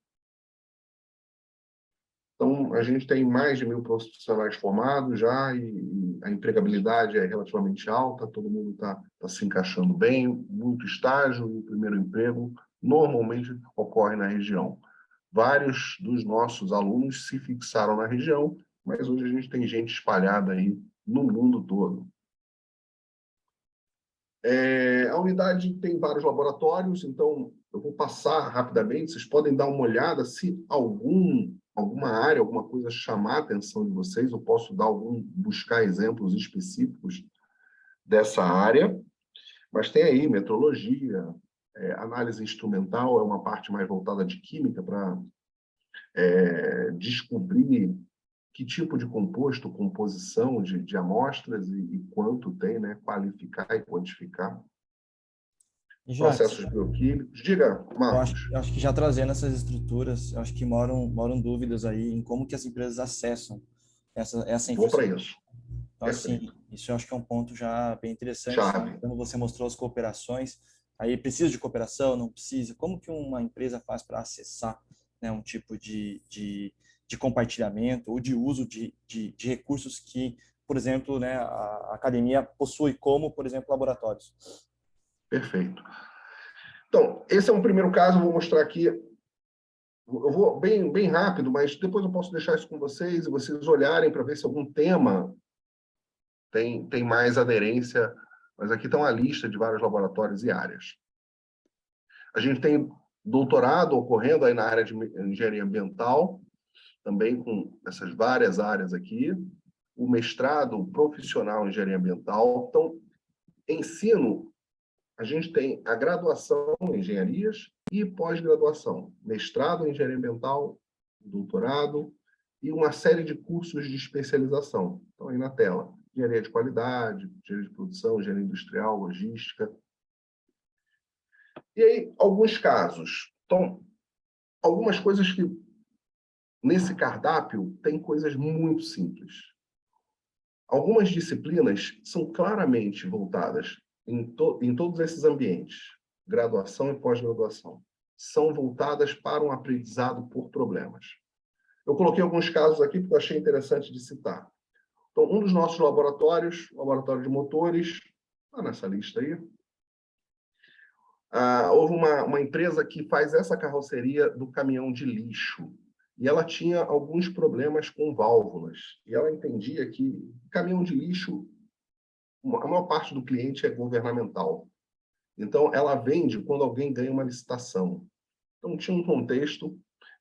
Então, a gente tem mais de 1.000 profissionais formados já e a empregabilidade é relativamente alta, todo mundo está se encaixando bem, muito estágio e o primeiro emprego normalmente ocorre na região. Vários dos nossos alunos se fixaram na região, mas hoje a gente tem gente espalhada aí no mundo todo. A unidade tem vários laboratórios, então eu vou passar rapidamente, vocês podem dar uma olhada se alguma área, alguma coisa chamar a atenção de vocês, eu posso buscar exemplos específicos dessa área, mas tem aí metrologia, análise instrumental, é uma parte mais voltada de química para descobrir que tipo de composto, composição de amostras e quanto tem, né? Qualificar e quantificar. Processos bioquímicos. Diga, Marcos. Eu acho que já trazendo essas estruturas, eu acho que moram dúvidas aí em como que as empresas acessam essa infraestrutura. Vou para isso. Então, assim, isso eu acho que é um ponto já bem interessante. Chave. Quando você mostrou as cooperações, aí precisa de cooperação, não precisa? Como que uma empresa faz para acessar, né, um tipo de compartilhamento ou de uso de recursos que, por exemplo, né, a academia possui, como, por exemplo, laboratórios? Perfeito. Então, esse é um primeiro caso, eu vou mostrar aqui. Eu vou bem rápido, mas depois eu posso deixar isso com vocês e vocês olharem para ver se algum tema tem mais aderência, mas aqui está uma lista de vários laboratórios e áreas. A gente tem doutorado ocorrendo aí na área de engenharia ambiental, também com essas várias áreas aqui, o mestrado profissional em engenharia ambiental. Então, ensino, a gente tem a graduação em engenharias e pós-graduação, mestrado em engenharia ambiental, doutorado e uma série de cursos de especialização. Então, aí na tela, engenharia de qualidade, engenharia de produção, engenharia industrial, logística. E aí, alguns casos. Então, algumas coisas que, nesse cardápio, tem coisas muito simples. Algumas disciplinas são claramente voltadas em todos esses ambientes, graduação e pós-graduação, são voltadas para um aprendizado por problemas. Eu coloquei alguns casos aqui porque eu achei interessante de citar. Então, um dos nossos laboratórios, laboratório de motores, está nessa lista aí. Houve uma empresa que faz essa carroceria do caminhão de lixo. E ela tinha alguns problemas com válvulas. E ela entendia que caminhão de lixo, a maior parte do cliente é governamental. Então, ela vende quando alguém ganha uma licitação. Então, tinha um contexto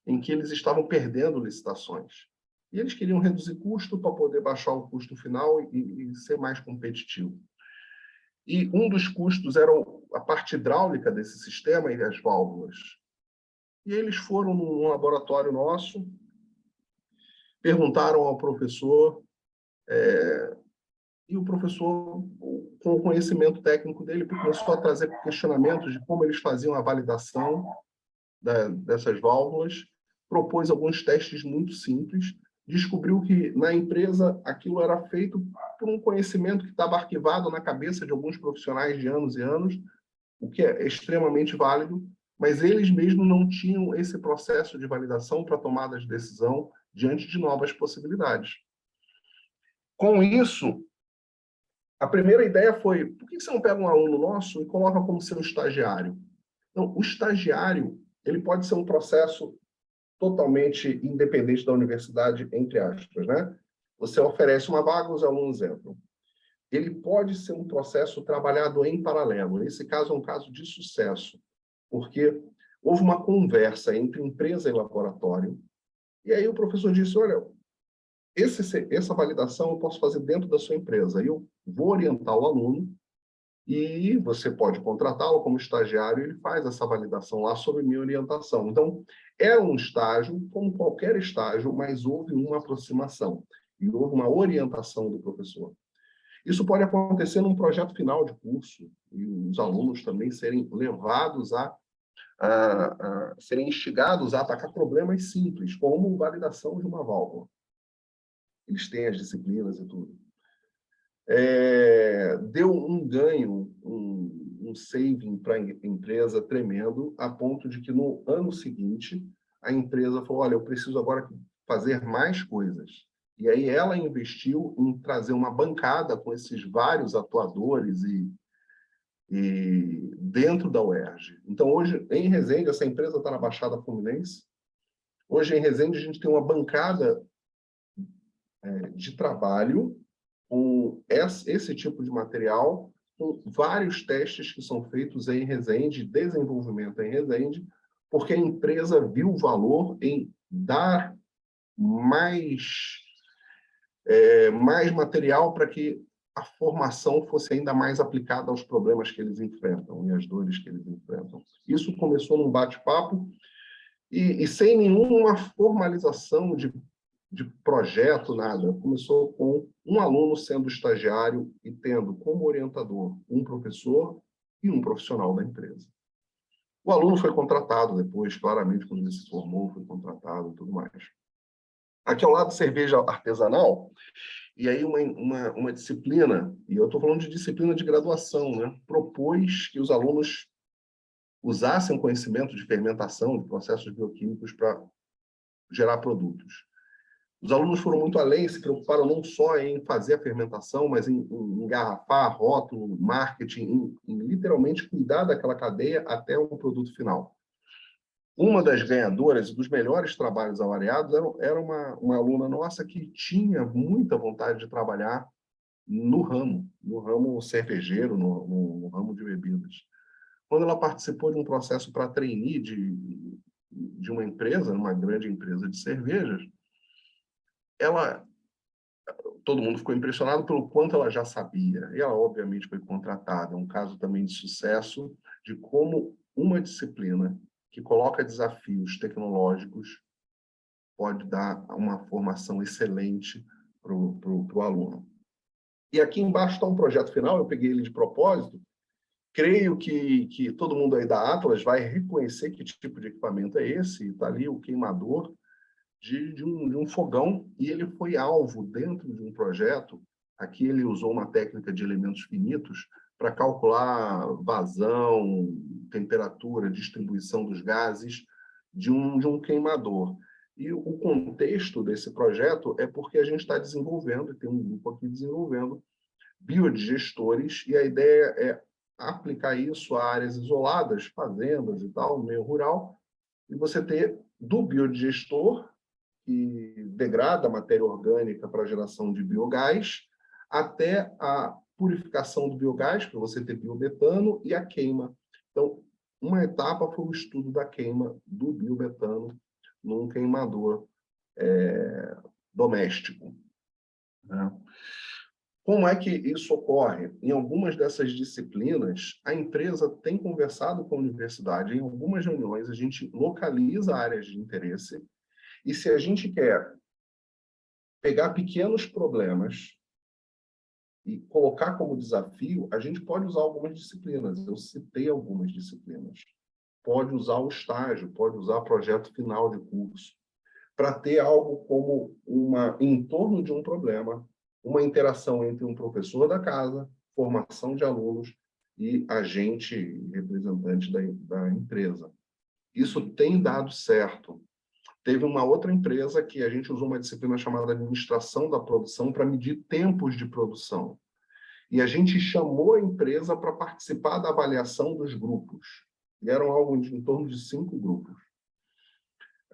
em que eles estavam perdendo licitações. E eles queriam reduzir custo para poder baixar o custo final e ser mais competitivo. E um dos custos era a parte hidráulica desse sistema e as válvulas. E eles foram num laboratório nosso, perguntaram ao professor, e o professor, com o conhecimento técnico dele, começou a trazer questionamentos de como eles faziam a validação dessas válvulas, propôs alguns testes muito simples, descobriu que na empresa aquilo era feito por um conhecimento que estava arquivado na cabeça de alguns profissionais de anos e anos, o que é extremamente válido, mas eles mesmos não tinham esse processo de validação para tomada de decisão diante de novas possibilidades. Com isso, a primeira ideia foi, por que você não pega um aluno nosso e coloca como seu estagiário? Então, o estagiário, ele pode ser um processo totalmente independente da universidade, entre aspas, né? Você oferece uma vaga, os alunos entram. Ele pode ser um processo trabalhado em paralelo. Esse caso é um caso de sucesso, porque houve uma conversa entre empresa e laboratório, e aí o professor disse, olha, essa validação eu posso fazer dentro da sua empresa. Eu vou orientar o aluno e você pode contratá-lo como estagiário e ele faz essa validação lá sob minha orientação. Então, é um estágio, como qualquer estágio, mas houve uma aproximação e houve uma orientação do professor. Isso pode acontecer num projeto final de curso e os alunos também serem levados a serem instigados a atacar problemas simples, como validação de uma válvula. Eles têm as disciplinas e tudo. Deu um ganho, um saving para a empresa tremendo, a ponto de que no ano seguinte a empresa falou, olha, eu preciso agora fazer mais coisas. E aí ela investiu em trazer uma bancada com esses vários atuadores e dentro da UERJ. Então, hoje, em Resende, essa empresa está na Baixada Fluminense. Hoje, em Resende, a gente tem uma bancada de trabalho com esse tipo de material, com vários testes que são feitos em Resende, desenvolvimento em Resende, porque a empresa viu o valor em dar mais material para que a formação fosse ainda mais aplicada aos problemas que eles enfrentam e às dores que eles enfrentam. Isso começou num bate-papo e sem nenhuma formalização de projeto, nada. Começou com um aluno sendo estagiário e tendo como orientador um professor e um profissional da empresa. O aluno foi contratado depois, claramente, quando ele se formou, foi contratado e tudo mais. Aqui ao lado, cerveja artesanal, e aí uma disciplina, e eu estou falando de disciplina de graduação, né? Propôs que os alunos usassem o conhecimento de fermentação, de processos bioquímicos para gerar produtos. Os alunos foram muito além, se preocuparam não só em fazer a fermentação, mas em engarrafar, rótulo, marketing, em literalmente cuidar daquela cadeia até um produto final. Uma das ganhadoras dos melhores trabalhos avaliados era uma aluna nossa que tinha muita vontade de trabalhar no ramo cervejeiro, no ramo de bebidas. Quando ela participou de um processo para trainee de uma empresa, uma grande empresa de cervejas, todo mundo ficou impressionado pelo quanto ela já sabia. E ela, obviamente, foi contratada. É um caso também de sucesso de como uma disciplina que coloca desafios tecnológicos pode dar uma formação excelente para o aluno. E aqui embaixo está um projeto final, eu peguei ele de propósito. Creio que todo mundo aí da Atlas vai reconhecer que tipo de equipamento é esse. Está ali o queimador de um fogão, e ele foi alvo dentro de um projeto. Aqui ele usou uma técnica de elementos finitos para calcular vazão, temperatura, distribuição dos gases de um queimador. E o contexto desse projeto é porque a gente está desenvolvendo, e tem um grupo aqui desenvolvendo, biodigestores, e a ideia é aplicar isso a áreas isoladas, fazendas e tal, meio rural, e você ter do biodigestor, que degrada a matéria orgânica para a geração de biogás, até a purificação do biogás, para você ter biobetano, e a queima. Então, uma etapa foi o estudo da queima do biobetano num queimador doméstico, né? Como é que isso ocorre? Em algumas dessas disciplinas, a empresa tem conversado com a universidade. Em algumas reuniões, a gente localiza áreas de interesse. E se a gente quer pegar pequenos problemas e colocar como desafio, a gente pode usar algumas disciplinas. Eu citei algumas disciplinas. Pode usar o estágio, pode usar projeto final de curso, para ter algo como em torno de um problema, uma interação entre um professor da casa, formação de alunos e agente representante da empresa. Isso tem dado certo. Teve uma outra empresa que a gente usou uma disciplina chamada administração da produção para medir tempos de produção. E a gente chamou a empresa para participar da avaliação dos grupos. E eram algo em torno de 5 grupos.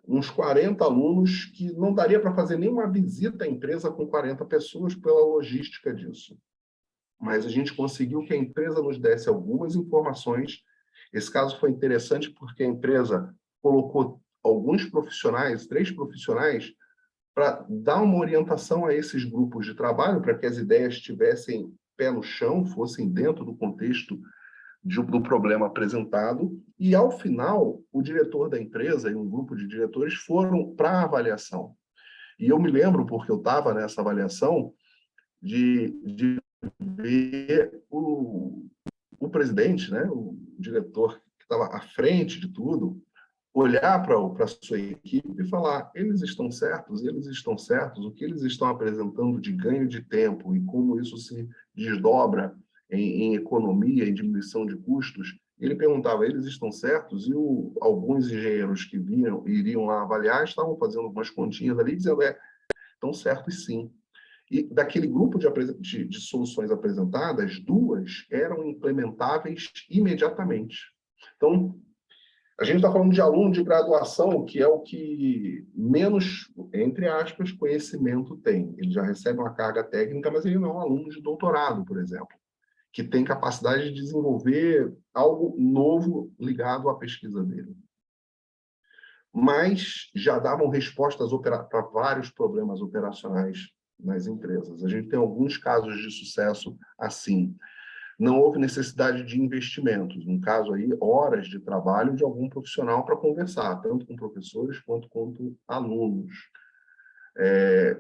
Uns 40 alunos, que não daria para fazer nenhuma visita à empresa com 40 pessoas pela logística disso. Mas a gente conseguiu que a empresa nos desse algumas informações. Esse caso foi interessante porque a empresa colocou alguns profissionais, 3 profissionais, para dar uma orientação a esses grupos de trabalho, para que as ideias tivessem pé no chão, fossem dentro do contexto do problema apresentado, e, ao final, o diretor da empresa e um grupo de diretores foram para a avaliação. E eu me lembro, porque eu estava nessa avaliação, de ver o presidente, né, o diretor que estava à frente de tudo, olhar para a sua equipe e falar: eles estão certos, o que eles estão apresentando de ganho de tempo e como isso se desdobra em economia, em diminuição de custos. Ele perguntava: eles estão certos? E alguns engenheiros que iriam lá avaliar estavam fazendo algumas continhas ali, dizendo: estão certos sim. E daquele grupo de soluções apresentadas, 2 eram implementáveis imediatamente. Então, a gente está falando de aluno de graduação, que é o que menos, entre aspas, conhecimento tem. Ele já recebe uma carga técnica, mas ele não é um aluno de doutorado, por exemplo, que tem capacidade de desenvolver algo novo ligado à pesquisa dele. Mas já davam respostas para vários problemas operacionais nas empresas. A gente tem alguns casos de sucesso assim. Não houve necessidade de investimentos, no caso aí, horas de trabalho de algum profissional para conversar, tanto com professores quanto com alunos.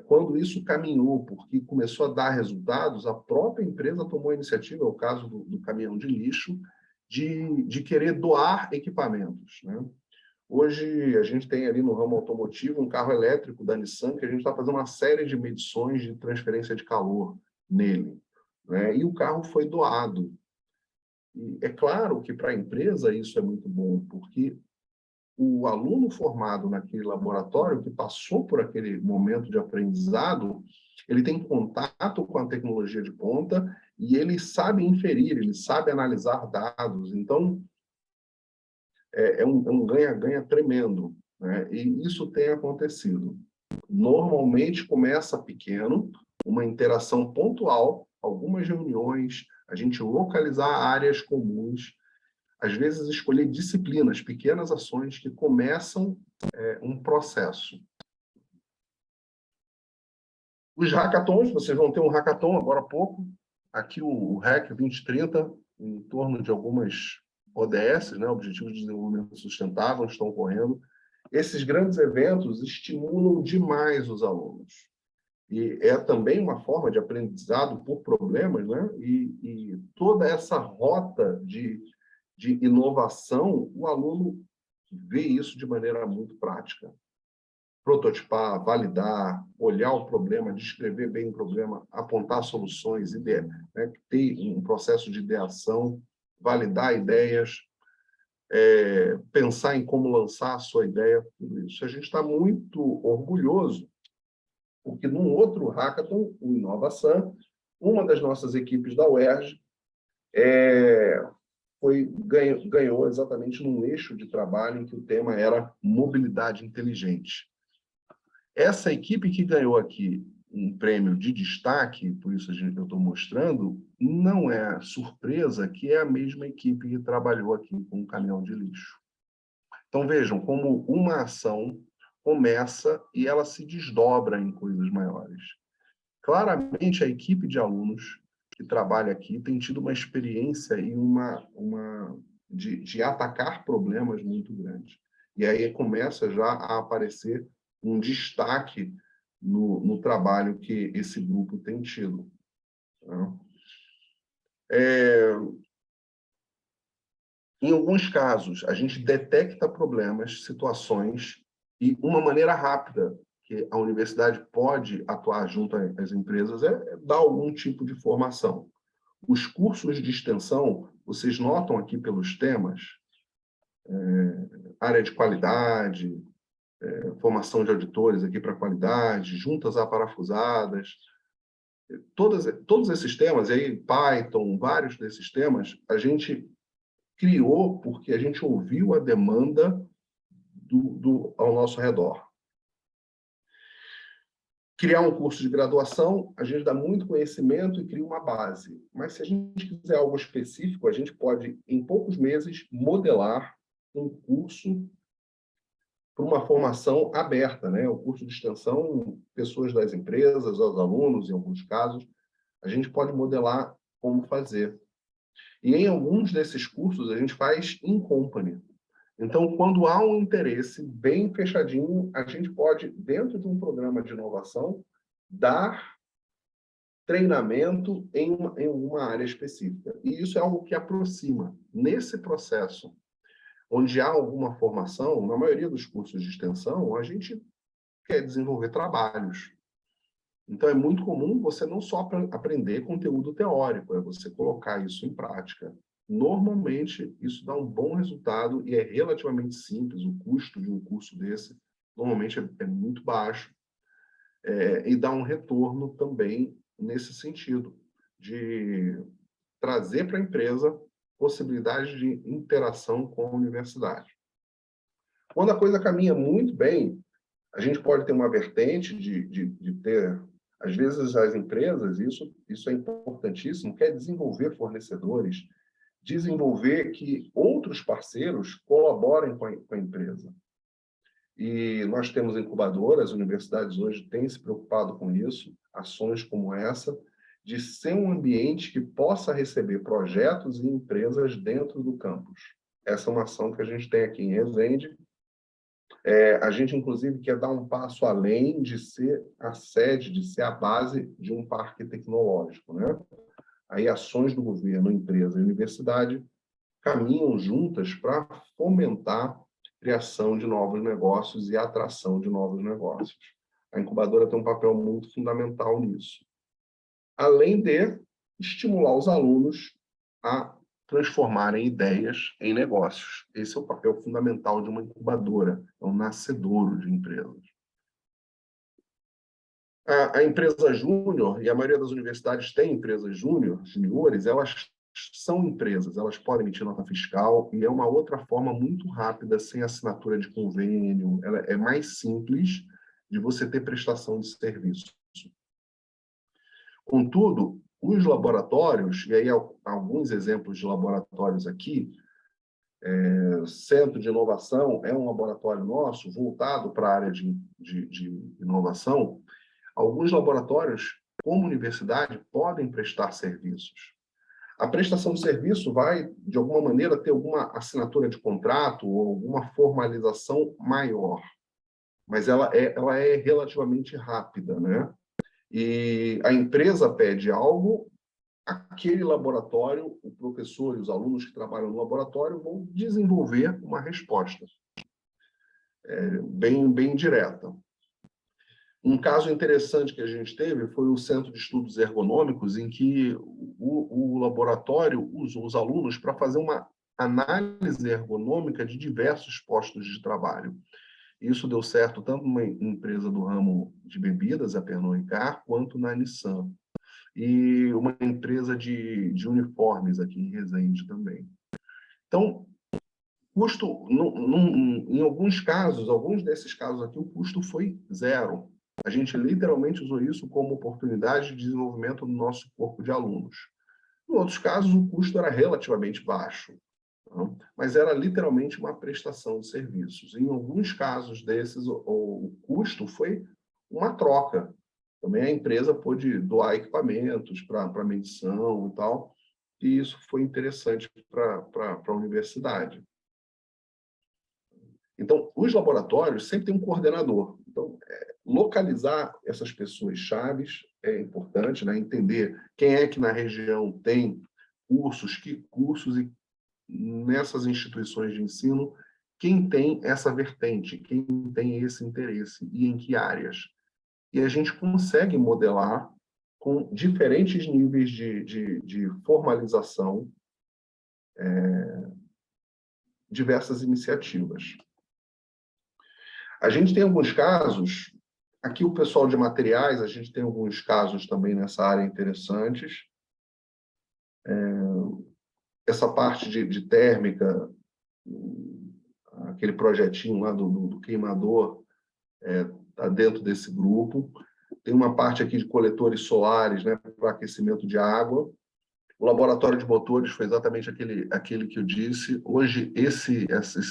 Quando isso caminhou, porque começou a dar resultados, a própria empresa tomou a iniciativa, é o caso do caminhão de lixo, de querer doar equipamentos, né? Hoje, a gente tem ali no ramo automotivo um carro elétrico da Nissan, que a gente está fazendo uma série de medições de transferência de calor nele, né? E o carro foi doado. E é claro que para a empresa isso é muito bom, porque o aluno formado naquele laboratório, que passou por aquele momento de aprendizado, ele tem contato com a tecnologia de ponta e ele sabe inferir, ele sabe analisar dados. Então, é um ganha-ganha tremendo, né? E isso tem acontecido. Normalmente começa pequeno, uma interação pontual, algumas reuniões, a gente localizar áreas comuns, às vezes escolher disciplinas, pequenas ações que começam um processo. Os hackathons, vocês vão ter um hackathon agora há pouco, aqui o REC 2030, em torno de algumas ODS, né, Objetivos de Desenvolvimento Sustentável, estão ocorrendo. Esses grandes eventos estimulam demais os alunos. E é também uma forma de aprendizado por problemas, né? E toda essa rota de inovação, o aluno vê isso de maneira muito prática. Prototipar, validar, olhar o problema, descrever bem o problema, apontar soluções, né? Ter um processo de ideação, validar ideias, pensar em como lançar a sua ideia, tudo isso. A gente está muito orgulhoso, porque num outro hackathon, o Inovação, uma das nossas equipes da UERJ ganhou exatamente num eixo de trabalho em que o tema era mobilidade inteligente. Essa equipe que ganhou aqui um prêmio de destaque, por isso eu estou mostrando, não é surpresa que é a mesma equipe que trabalhou aqui com o caminhão de lixo. Então, vejam como uma ação começa e ela se desdobra em coisas maiores. Claramente, a equipe de alunos que trabalha aqui tem tido uma experiência e de atacar problemas muito grandes. E aí começa já a aparecer um destaque no trabalho que esse grupo tem tido. Em alguns casos, a gente detecta problemas, situações, e uma maneira rápida que a universidade pode atuar junto às empresas é dar algum tipo de formação. Os cursos de extensão, vocês notam aqui pelos temas, área de qualidade, formação de auditores aqui para qualidade, juntas aparafusadas, todos esses temas, aí Python, vários desses temas, a gente criou porque a gente ouviu a demanda ao nosso redor. Criar um curso de graduação, a gente dá muito conhecimento e cria uma base. Mas se a gente quiser algo específico, a gente pode, em poucos meses, modelar um curso para uma formação aberta, né? O curso de extensão, pessoas das empresas, os alunos, em alguns casos, a gente pode modelar como fazer. E em alguns desses cursos, a gente faz in company. Então, quando há um interesse bem fechadinho, a gente pode, dentro de um programa de inovação, dar treinamento em uma área específica. E isso é algo que aproxima. Nesse processo, onde há alguma formação, na maioria dos cursos de extensão, a gente quer desenvolver trabalhos. Então, é muito comum você não só aprender conteúdo teórico, é você colocar isso em prática. Normalmente, isso dá um bom resultado e é relativamente simples. O custo de um curso desse, normalmente, é muito baixo. E dá um retorno também nesse sentido, de trazer para a empresa possibilidade de interação com a universidade. Quando a coisa caminha muito bem, a gente pode ter uma vertente de ter... Às vezes, as empresas, isso é importantíssimo, quer desenvolver fornecedores, desenvolver que outros parceiros colaborem com a empresa. E nós temos incubadoras, as universidades hoje têm se preocupado com isso, ações como essa, de ser um ambiente que possa receber projetos e empresas dentro do campus. Essa é uma ação que a gente tem aqui em Resende. A gente, inclusive, quer dar um passo além de ser a sede, de ser a base de um parque tecnológico, né? Aí ações do governo, empresa e universidade caminham juntas para fomentar a criação de novos negócios e a atração de novos negócios. A incubadora tem um papel muito fundamental nisso. Além de estimular os alunos a transformarem ideias em negócios. Esse é o papel fundamental de uma incubadora, é um nascedouro de empresas. A empresa júnior, e a maioria das universidades tem empresas júniores, elas são empresas, elas podem emitir nota fiscal, e é uma outra forma muito rápida, sem assinatura de convênio, ela é mais simples de você ter prestação de serviço. Contudo, os laboratórios, e aí alguns exemplos de laboratórios aqui, Centro de Inovação é um laboratório nosso voltado para a área de inovação. Alguns laboratórios, como universidade, podem prestar serviços. A prestação de serviço vai, de alguma maneira, ter alguma assinatura de contrato ou alguma formalização maior, mas ela é relativamente rápida, né? E a empresa pede algo, aquele laboratório, o professor e os alunos que trabalham no laboratório vão desenvolver uma resposta bem direta. Um caso interessante que a gente teve foi o Centro de Estudos Ergonômicos, em que o laboratório usou os alunos para fazer uma análise ergonômica de diversos postos de trabalho. Isso deu certo tanto numa empresa do ramo de bebidas, a Pernod Ricard, quanto na Nissan. E uma empresa de uniformes aqui em Resende também. Então, custo, em alguns casos, alguns desses casos aqui, o custo foi zero. A gente literalmente usou isso como oportunidade de desenvolvimento do nosso corpo de alunos. Em outros casos, o custo era relativamente baixo, mas era literalmente uma prestação de serviços. Em alguns casos desses, o custo foi uma troca. Também a empresa pôde doar equipamentos para medição e tal, e isso foi interessante para a universidade. Então, os laboratórios sempre têm um coordenador. Então, localizar essas pessoas chaves é importante, né? Entender quem é que na região tem cursos, que cursos, e nessas instituições de ensino, quem tem essa vertente, quem tem esse interesse e em que áreas. E a gente consegue modelar com diferentes níveis de formalização diversas iniciativas. A gente tem alguns casos, aqui o pessoal de materiais, a gente tem alguns casos também nessa área interessantes. Essa parte de térmica, aquele projetinho lá do queimador, está dentro desse grupo. Tem uma parte aqui de coletores solares, né, para aquecimento de água. O laboratório de motores foi exatamente aquele que eu disse. Hoje, esse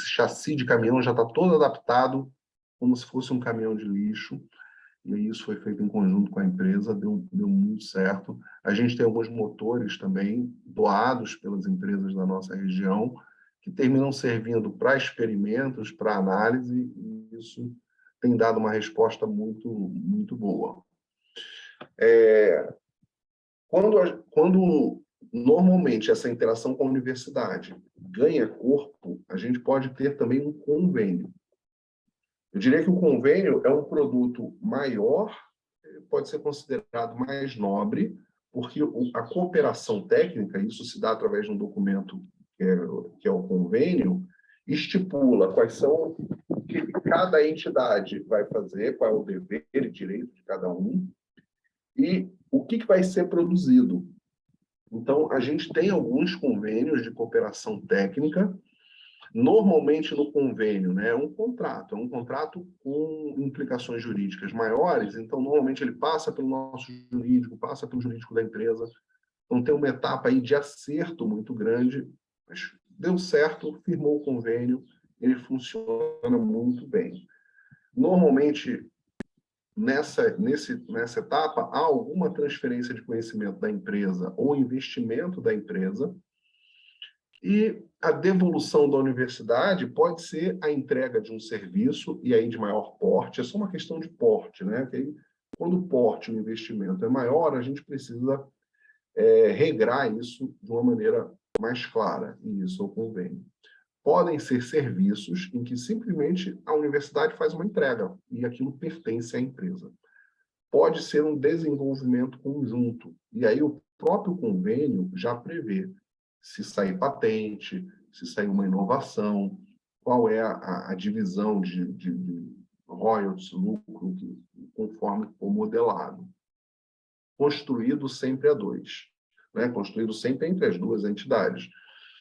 chassi de caminhão já está todo adaptado como se fosse um caminhão de lixo, e isso foi feito em conjunto com a empresa, deu muito certo. A gente tem alguns motores também doados pelas empresas da nossa região, que terminam servindo para experimentos, para análise, e isso tem dado uma resposta muito boa. Quando normalmente essa interação com a universidade ganha corpo, a gente pode ter também um convênio. Eu diria que o convênio é um produto maior, pode ser considerado mais nobre, porque a cooperação técnica, isso se dá através de um documento que é o convênio, estipula quais são o que cada entidade vai fazer, qual é o dever e direito de cada um, e o que vai ser produzido. Então, a gente tem alguns convênios de cooperação técnica. Normalmente, no convênio, né, é um contrato com implicações jurídicas maiores, então, normalmente, ele passa pelo nosso jurídico, passa pelo jurídico da empresa. Então, tem uma etapa aí de acerto muito grande, mas deu certo, firmou o convênio, ele funciona muito bem. Normalmente, nessa etapa, há alguma transferência de conhecimento da empresa ou investimento da empresa, e a devolução da universidade pode ser a entrega de um serviço, e aí de maior porte, é só uma questão de porte, né? Que aí, quando o porte, o investimento é maior, a gente precisa regrar isso de uma maneira mais clara, e isso é o convênio. Podem ser serviços em que simplesmente a universidade faz uma entrega, e aquilo pertence à empresa. Pode ser um desenvolvimento conjunto, e aí o próprio convênio já prevê se sair patente, se sair uma inovação, qual é a divisão de royalties, lucro, conforme for modelado. Construído sempre a dois, né? Construído sempre entre as duas entidades.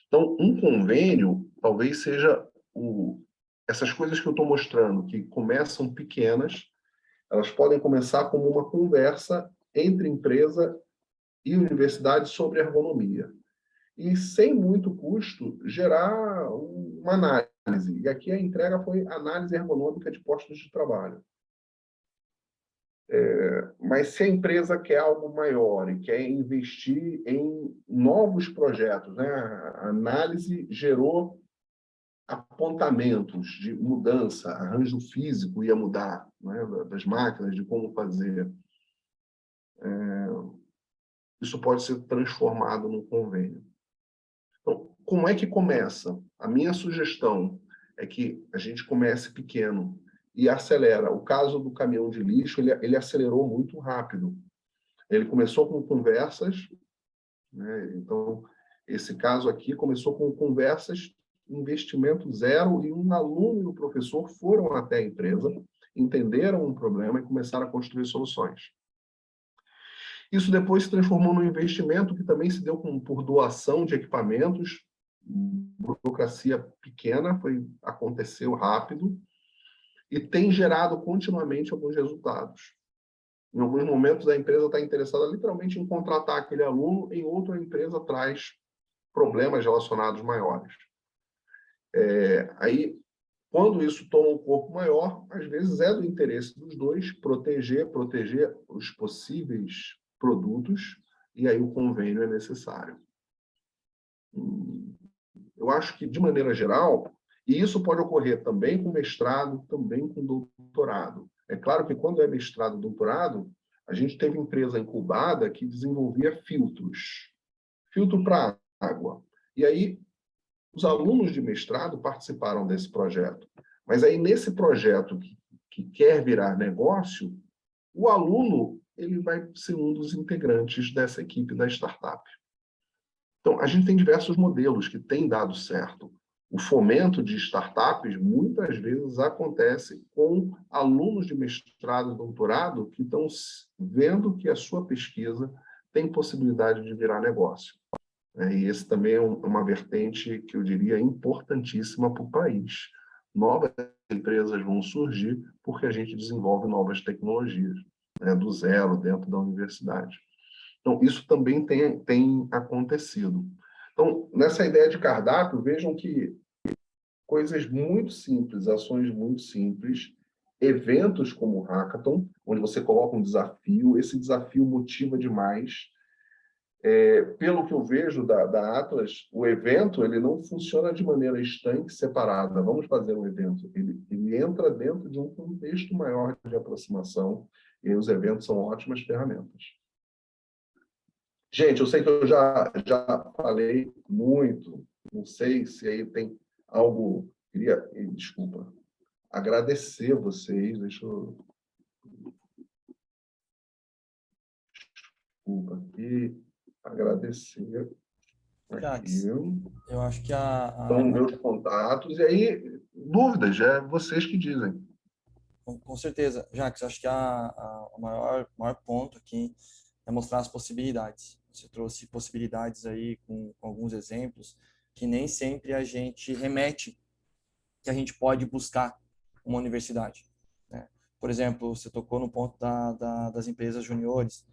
Então, um convênio talvez seja essas coisas que eu estou mostrando, que começam pequenas, elas podem começar como uma conversa entre empresa e universidade sobre ergonomia. E, sem muito custo, gerar uma análise. E aqui a entrega foi análise ergonômica de postos de trabalho. Mas se a empresa quer algo maior e quer investir em novos projetos, né? A análise gerou apontamentos de mudança, arranjo físico ia mudar, né? Das máquinas, de como fazer. Isso pode ser transformado num convênio. Então, como é que começa? A minha sugestão é que a gente comece pequeno e acelera. O caso do caminhão de lixo, ele acelerou muito rápido. Ele começou com conversas, né? Então, esse caso aqui começou com conversas, investimento zero, e um aluno e um professor foram até a empresa, entenderam um problema e começaram a construir soluções. Isso depois se transformou num investimento que também se deu por doação de equipamentos, burocracia pequena, aconteceu rápido, e tem gerado continuamente alguns resultados. Em alguns momentos, a empresa está interessada literalmente em contratar aquele aluno, em outra empresa traz problemas relacionados maiores. Aí, Quando isso toma um corpo maior, às vezes é do interesse dos dois proteger os possíveis produtos, e aí o convênio é necessário. Eu acho que, de maneira geral, e isso pode ocorrer também com mestrado, também com doutorado. É claro que quando é mestrado e doutorado, a gente teve empresa incubada que desenvolvia filtro para água. E aí, os alunos de mestrado participaram desse projeto. Mas aí, nesse projeto que quer virar negócio, o aluno ele vai ser um dos integrantes dessa equipe da startup. Então, a gente tem diversos modelos que têm dado certo. O fomento de startups, muitas vezes, acontece com alunos de mestrado e doutorado que estão vendo que a sua pesquisa tem possibilidade de virar negócio. E esse também é uma vertente que eu diria importantíssima para o país. Novas empresas vão surgir porque a gente desenvolve novas tecnologias, do zero, dentro da universidade. Então, isso também tem acontecido. Então, nessa ideia de cardápio, vejam que coisas muito simples, ações muito simples, eventos como o Hackathon, onde você coloca um desafio, esse desafio motiva demais. Pelo que eu vejo da Atlas, o evento ele não funciona de maneira estanque, separada. Vamos fazer um evento. Ele entra dentro de um contexto maior de aproximação, e os eventos são ótimas ferramentas. Gente, eu sei que eu já falei muito, não sei se aí tem algo... Desculpa. Agradecer vocês, deixa eu... Desculpa aqui. Agradecer. Jacques, eu acho que Então, meus contatos, e aí, dúvidas, é vocês que dizem. Com certeza. Jacques, acho que o maior ponto aqui é mostrar as possibilidades. Você trouxe possibilidades aí com alguns exemplos que nem sempre a gente remete que a gente pode buscar uma universidade, né? Por exemplo, você tocou no ponto das empresas juniores,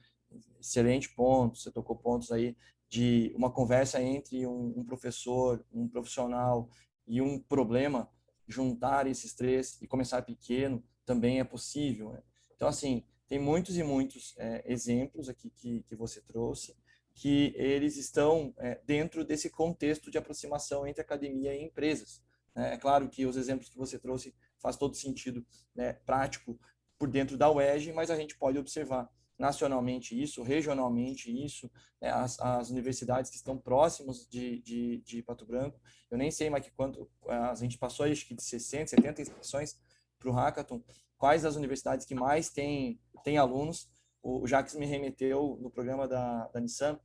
excelente ponto, você tocou pontos aí de uma conversa entre um professor, um profissional e um problema, juntar esses três e começar pequeno também é possível, né? Então, assim, tem muitos e muitos exemplos aqui que você trouxe, que eles estão dentro desse contexto de aproximação entre academia e empresas. É claro que os exemplos que você trouxe faz todo sentido, né, prático por dentro da UERJ, mas a gente pode observar nacionalmente isso, regionalmente isso, né, as universidades que estão próximas de Pato Branco. Eu nem sei mais que quanto, a gente passou acho que de 60, 70 inscrições para o Hackathon. Quais as universidades que mais têm alunos? O Jacques me remeteu no programa da Nissan,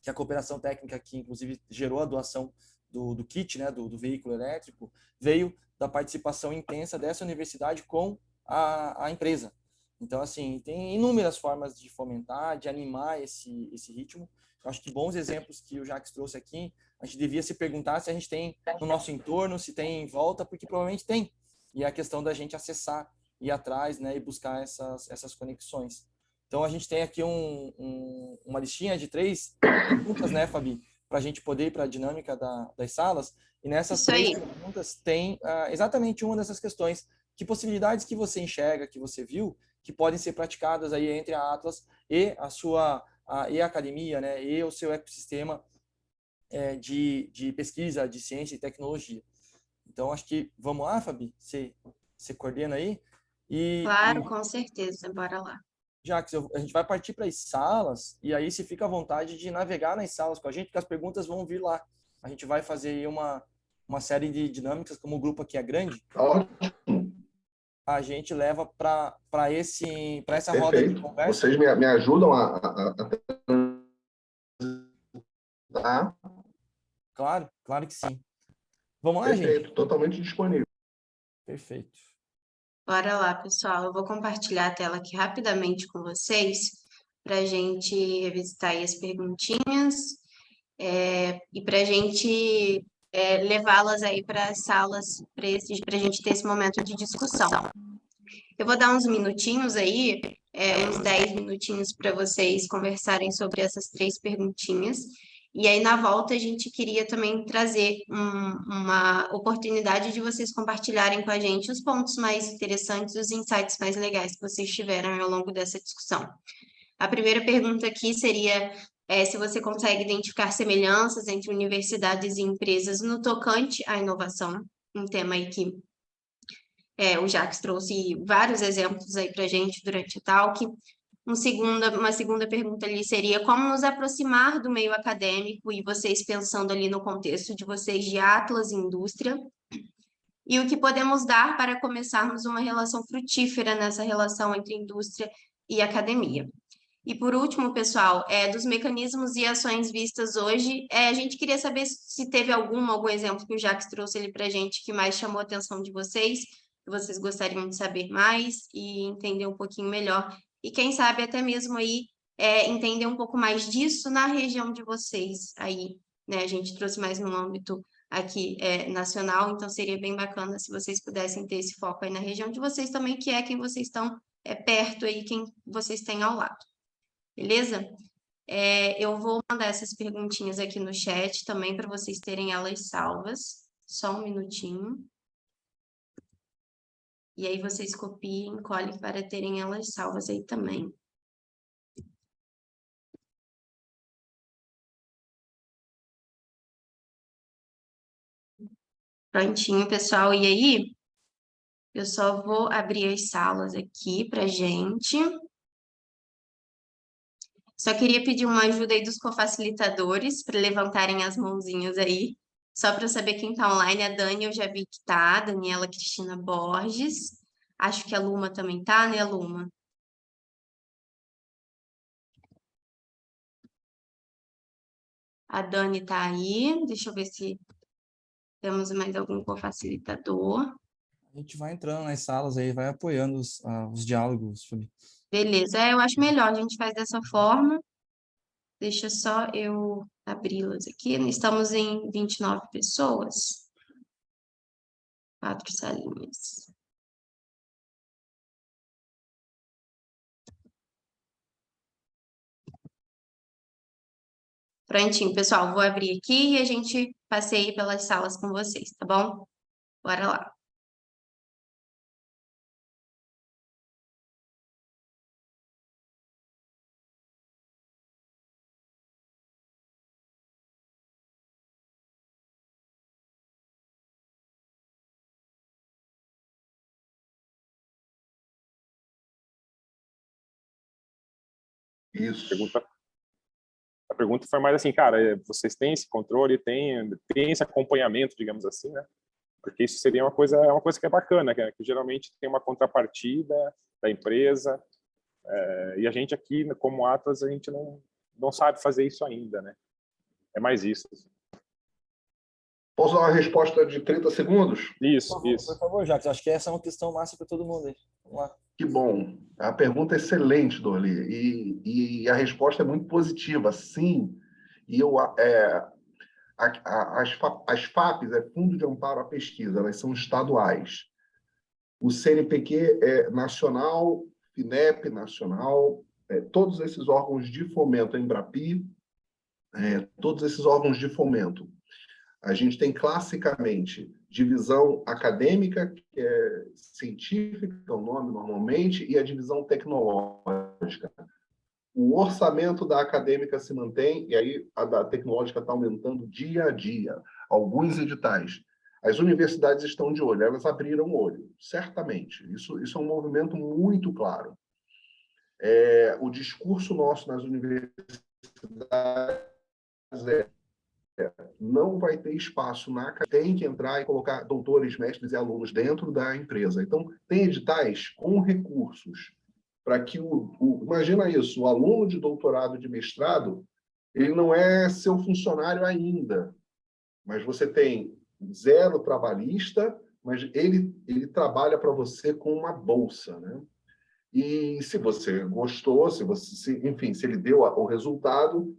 que a cooperação técnica, que inclusive gerou a doação do kit, né, do veículo elétrico, veio da participação intensa dessa universidade com a empresa. Então, assim, tem inúmeras formas de fomentar, de animar esse ritmo. Eu acho que bons exemplos que o Jacques trouxe aqui, a gente devia se perguntar se a gente tem no nosso entorno, se tem em volta, porque provavelmente tem. E é a questão da gente acessar, ir atrás, né, e buscar essas conexões. Então, a gente tem aqui uma listinha de 3 perguntas, né, Fabi, para a gente poder ir para a dinâmica das salas. E nessas 3 perguntas tem exatamente uma dessas questões. Que possibilidades que você enxerga, que você viu, que podem ser praticadas aí entre a Atlas e a academia, né, e o seu ecossistema de pesquisa, de ciência e tecnologia. Então, acho que, vamos lá, Fabi? Você coordena aí? Claro, com certeza. Bora lá. Jacques, a gente vai partir para as salas, e aí você fica à vontade de navegar nas salas com a gente, porque as perguntas vão vir lá. A gente vai fazer aí uma série de dinâmicas, como o grupo aqui é grande, a gente leva para essa roda de conversa. Vocês me ajudam a Claro que sim. Vamos lá, gente? Totalmente disponível. Perfeito. Bora lá, pessoal. Eu vou compartilhar a tela aqui rapidamente com vocês para a gente revisitar aí as perguntinhas e para a gente levá-las aí para as salas para a gente ter esse momento de discussão. Eu vou dar uns minutinhos aí, uns 10 minutinhos para vocês conversarem sobre essas 3 perguntinhas E aí, na volta, a gente queria também trazer uma oportunidade de vocês compartilharem com a gente os pontos mais interessantes, os insights mais legais que vocês tiveram ao longo dessa discussão. A primeira pergunta aqui seria se você consegue identificar semelhanças entre universidades e empresas no tocante à inovação, um tema aí que o Jacques trouxe vários exemplos aí para a gente durante o talk. Uma segunda pergunta ali seria como nos aproximar do meio acadêmico e vocês pensando ali no contexto de vocês de Atlas e indústria, e o que podemos dar para começarmos uma relação frutífera nessa relação entre indústria e academia. E por último, pessoal, dos mecanismos e ações vistas hoje, a gente queria saber se teve algum exemplo que o Jacques trouxe ali para a gente que mais chamou a atenção de vocês, que vocês gostariam de saber mais e entender um pouquinho melhor. E quem sabe até mesmo aí entender um pouco mais disso na região de vocês aí, né? A gente trouxe mais no âmbito aqui nacional, então seria bem bacana se vocês pudessem ter esse foco aí na região de vocês também, que é quem vocês estão perto aí, quem vocês têm ao lado. Beleza? Eu vou mandar essas perguntinhas aqui no chat também para vocês terem elas salvas. Só um minutinho. E aí vocês copiem, colhem para terem elas salvas aí também. Prontinho, pessoal. E aí, eu só vou abrir as salas aqui para gente. Só queria pedir uma ajuda aí dos cofacilitadores para levantarem as mãozinhas aí, só para eu saber quem está online. A Dani eu já vi que está, Daniela Cristina Borges. Acho que a Luma também está, né, Luma? A Dani está aí. Deixa eu ver se temos mais algum cofacilitador. A gente vai entrando nas salas aí, vai apoiando os diálogos, Fabi. Beleza, eu acho melhor, a gente faz dessa forma. Deixa só eu abri-las aqui. Estamos em 29 pessoas. 4 salinhas. Prontinho, pessoal. Vou abrir aqui e a gente passeia pelas salas com vocês, tá bom? Bora lá. Isso. A pergunta foi mais assim, cara, vocês têm esse controle, têm esse acompanhamento, digamos assim, né? Porque isso seria uma coisa que é bacana, que geralmente tem uma contrapartida da empresa, e a gente aqui, como Atlas, a gente não sabe fazer isso ainda, né? É mais isso. Posso dar uma resposta de 30 segundos? Isso. Por favor, Jacques, acho que essa é uma questão massa para todo mundo aí. Vamos lá. Que bom. A pergunta é excelente, Dorli. E a resposta é muito positiva. Sim. E as FAPs, Fundo de Amparo à Pesquisa, elas são estaduais. O CNPq é nacional, FINEP nacional, todos esses órgãos de fomento, a Embrapi, todos esses órgãos de fomento. A gente tem classicamente divisão acadêmica, que é científica, é o nome normalmente, e a divisão tecnológica. O orçamento da acadêmica se mantém, e aí a da tecnológica está aumentando dia a dia. Alguns editais. As universidades estão de olho, elas abriram o olho, certamente. Isso é um movimento muito claro. O discurso nosso nas universidades não vai ter espaço na academia, tem que entrar e colocar doutores, mestres e alunos dentro da empresa. Então, tem editais com recursos para que imagina isso, o aluno de doutorado, de mestrado, ele não é seu funcionário ainda, mas você tem 0 trabalhista, mas ele trabalha para você com uma bolsa, né? E se você gostou, enfim, se ele deu o resultado,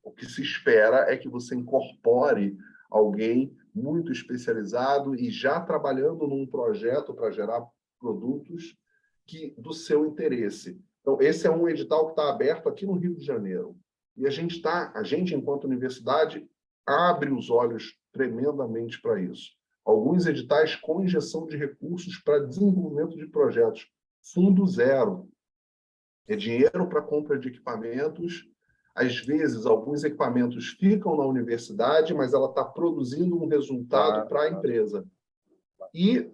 o que se espera é que você incorpore alguém muito especializado e já trabalhando num projeto para gerar produtos do seu interesse. Então, esse é um edital que está aberto aqui no Rio de Janeiro. E a gente, enquanto universidade, abre os olhos tremendamente para isso. Alguns editais com injeção de recursos para desenvolvimento de projetos. Fundo zero. É dinheiro para compra de equipamentos. Às vezes, alguns equipamentos ficam na universidade, mas ela está produzindo um resultado para a empresa. E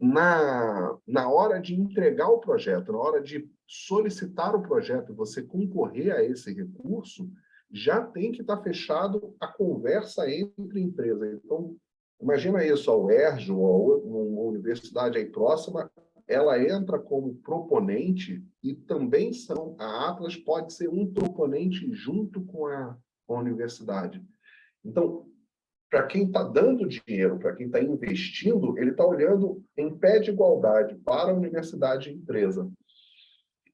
na hora de entregar o projeto, na hora de solicitar o projeto, você concorrer a esse recurso, já tem que estar fechado a conversa entre empresas. Então, imagina isso, a UERJ ou uma universidade aí próxima, ela entra como proponente e também a Atlas pode ser um proponente junto com a universidade. Então, para quem está dando dinheiro, para quem está investindo, ele está olhando em pé de igualdade para a universidade e empresa.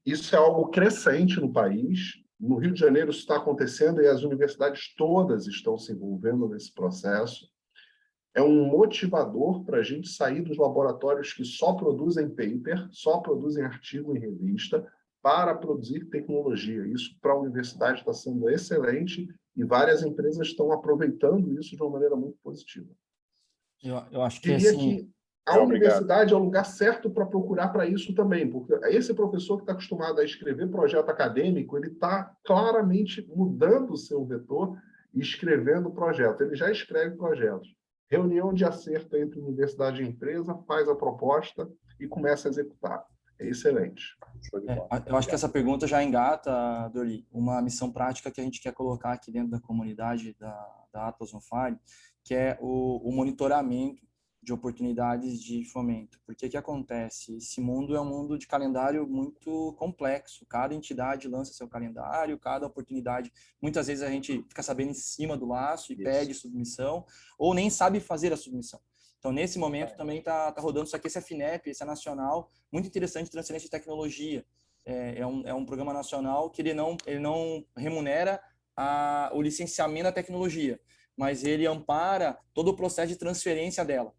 Isso é algo crescente no país. No Rio de Janeiro isso está acontecendo e as universidades todas estão se envolvendo nesse processo. É um motivador para a gente sair dos laboratórios que só produzem paper, só produzem artigo em revista, para produzir tecnologia. Isso para a universidade está sendo excelente e várias empresas estão aproveitando isso de uma maneira muito positiva. Eu acho que Diria assim... que a universidade é o lugar certo para procurar para isso também, porque esse professor que está acostumado a escrever projeto acadêmico, ele está claramente mudando o seu vetor e escrevendo projeto. Ele já escreve projetos. Reunião de acerto entre universidade e empresa, faz a proposta e começa a executar. É excelente. Eu acho que essa pergunta já engata, Dori, uma missão prática que a gente quer colocar aqui dentro da comunidade da Atlas on Fire, que é o monitoramento de oportunidades de fomento. Porque o que acontece? Esse mundo é um mundo de calendário muito complexo. Cada entidade lança seu calendário, cada oportunidade. Muitas vezes a gente fica sabendo em cima do laço e pede submissão, ou nem sabe fazer a submissão. Então, nesse momento, também está rodando isso aqui, esse FINEP, esse é nacional, muito interessante de transferência de tecnologia. É um programa nacional que ele não remunera o licenciamento da tecnologia, mas ele ampara todo o processo de transferência dela.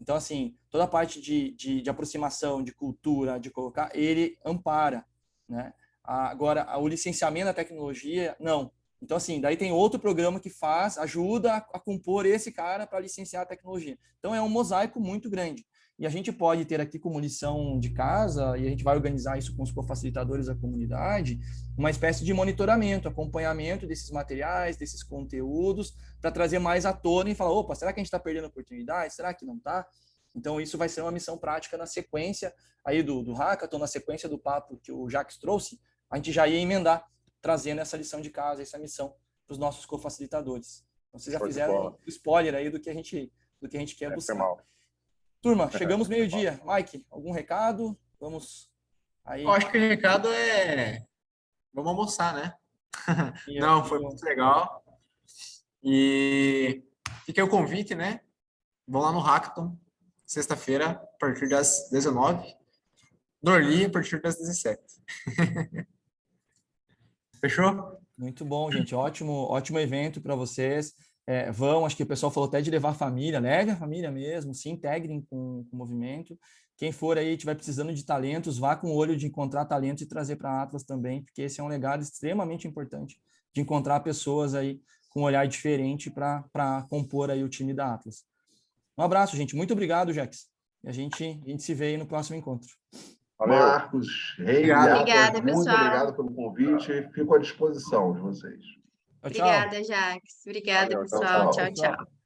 Então, assim, toda a parte de aproximação, de cultura, de colocar, ele ampara, né? Agora, o licenciamento da tecnologia, não. Então, assim, daí tem outro programa que ajuda a compor esse cara para licenciar a tecnologia. Então, é um mosaico muito grande. E a gente pode ter aqui como lição de casa, e a gente vai organizar isso com os cofacilitadores da comunidade, uma espécie de monitoramento, acompanhamento desses materiais, desses conteúdos, para trazer mais à tona e falar, opa, será que a gente está perdendo oportunidade? Será que não está? Então, isso vai ser uma missão prática na sequência aí do Hackathon, na sequência do papo que o Jacques trouxe, a gente já ia emendar, trazendo essa lição de casa, essa missão para os nossos cofacilitadores. Então, vocês já fizeram um spoiler aí do que a gente quer buscar. Mal. Turma, chegamos meio-dia. Mike, algum recado? Vamos aí. Eu acho que o recado é... Vamos almoçar, né? Não, foi muito legal. E fica aí o convite, né? Vão lá no Hackathon, sexta-feira, a partir das 19h. Dorli, a partir das 17h. Fechou? Muito bom, gente. Ótimo evento para vocês. Acho que o pessoal falou até de levar a família, leve a família mesmo, se integrem com o movimento. Quem for aí, estiver precisando de talentos, vá com o olho de encontrar talentos e trazer para a Atlas também, porque esse é um legado extremamente importante de encontrar pessoas aí com um olhar diferente para compor aí o time da Atlas. Um abraço, gente. Muito obrigado, Jax. E a gente se vê aí no próximo encontro. Valeu. Marcos, obrigada, muito pessoal. Obrigado pelo convite. Fico à disposição de vocês. Obrigada, Jax. Obrigada, pessoal. Tchau, tchau.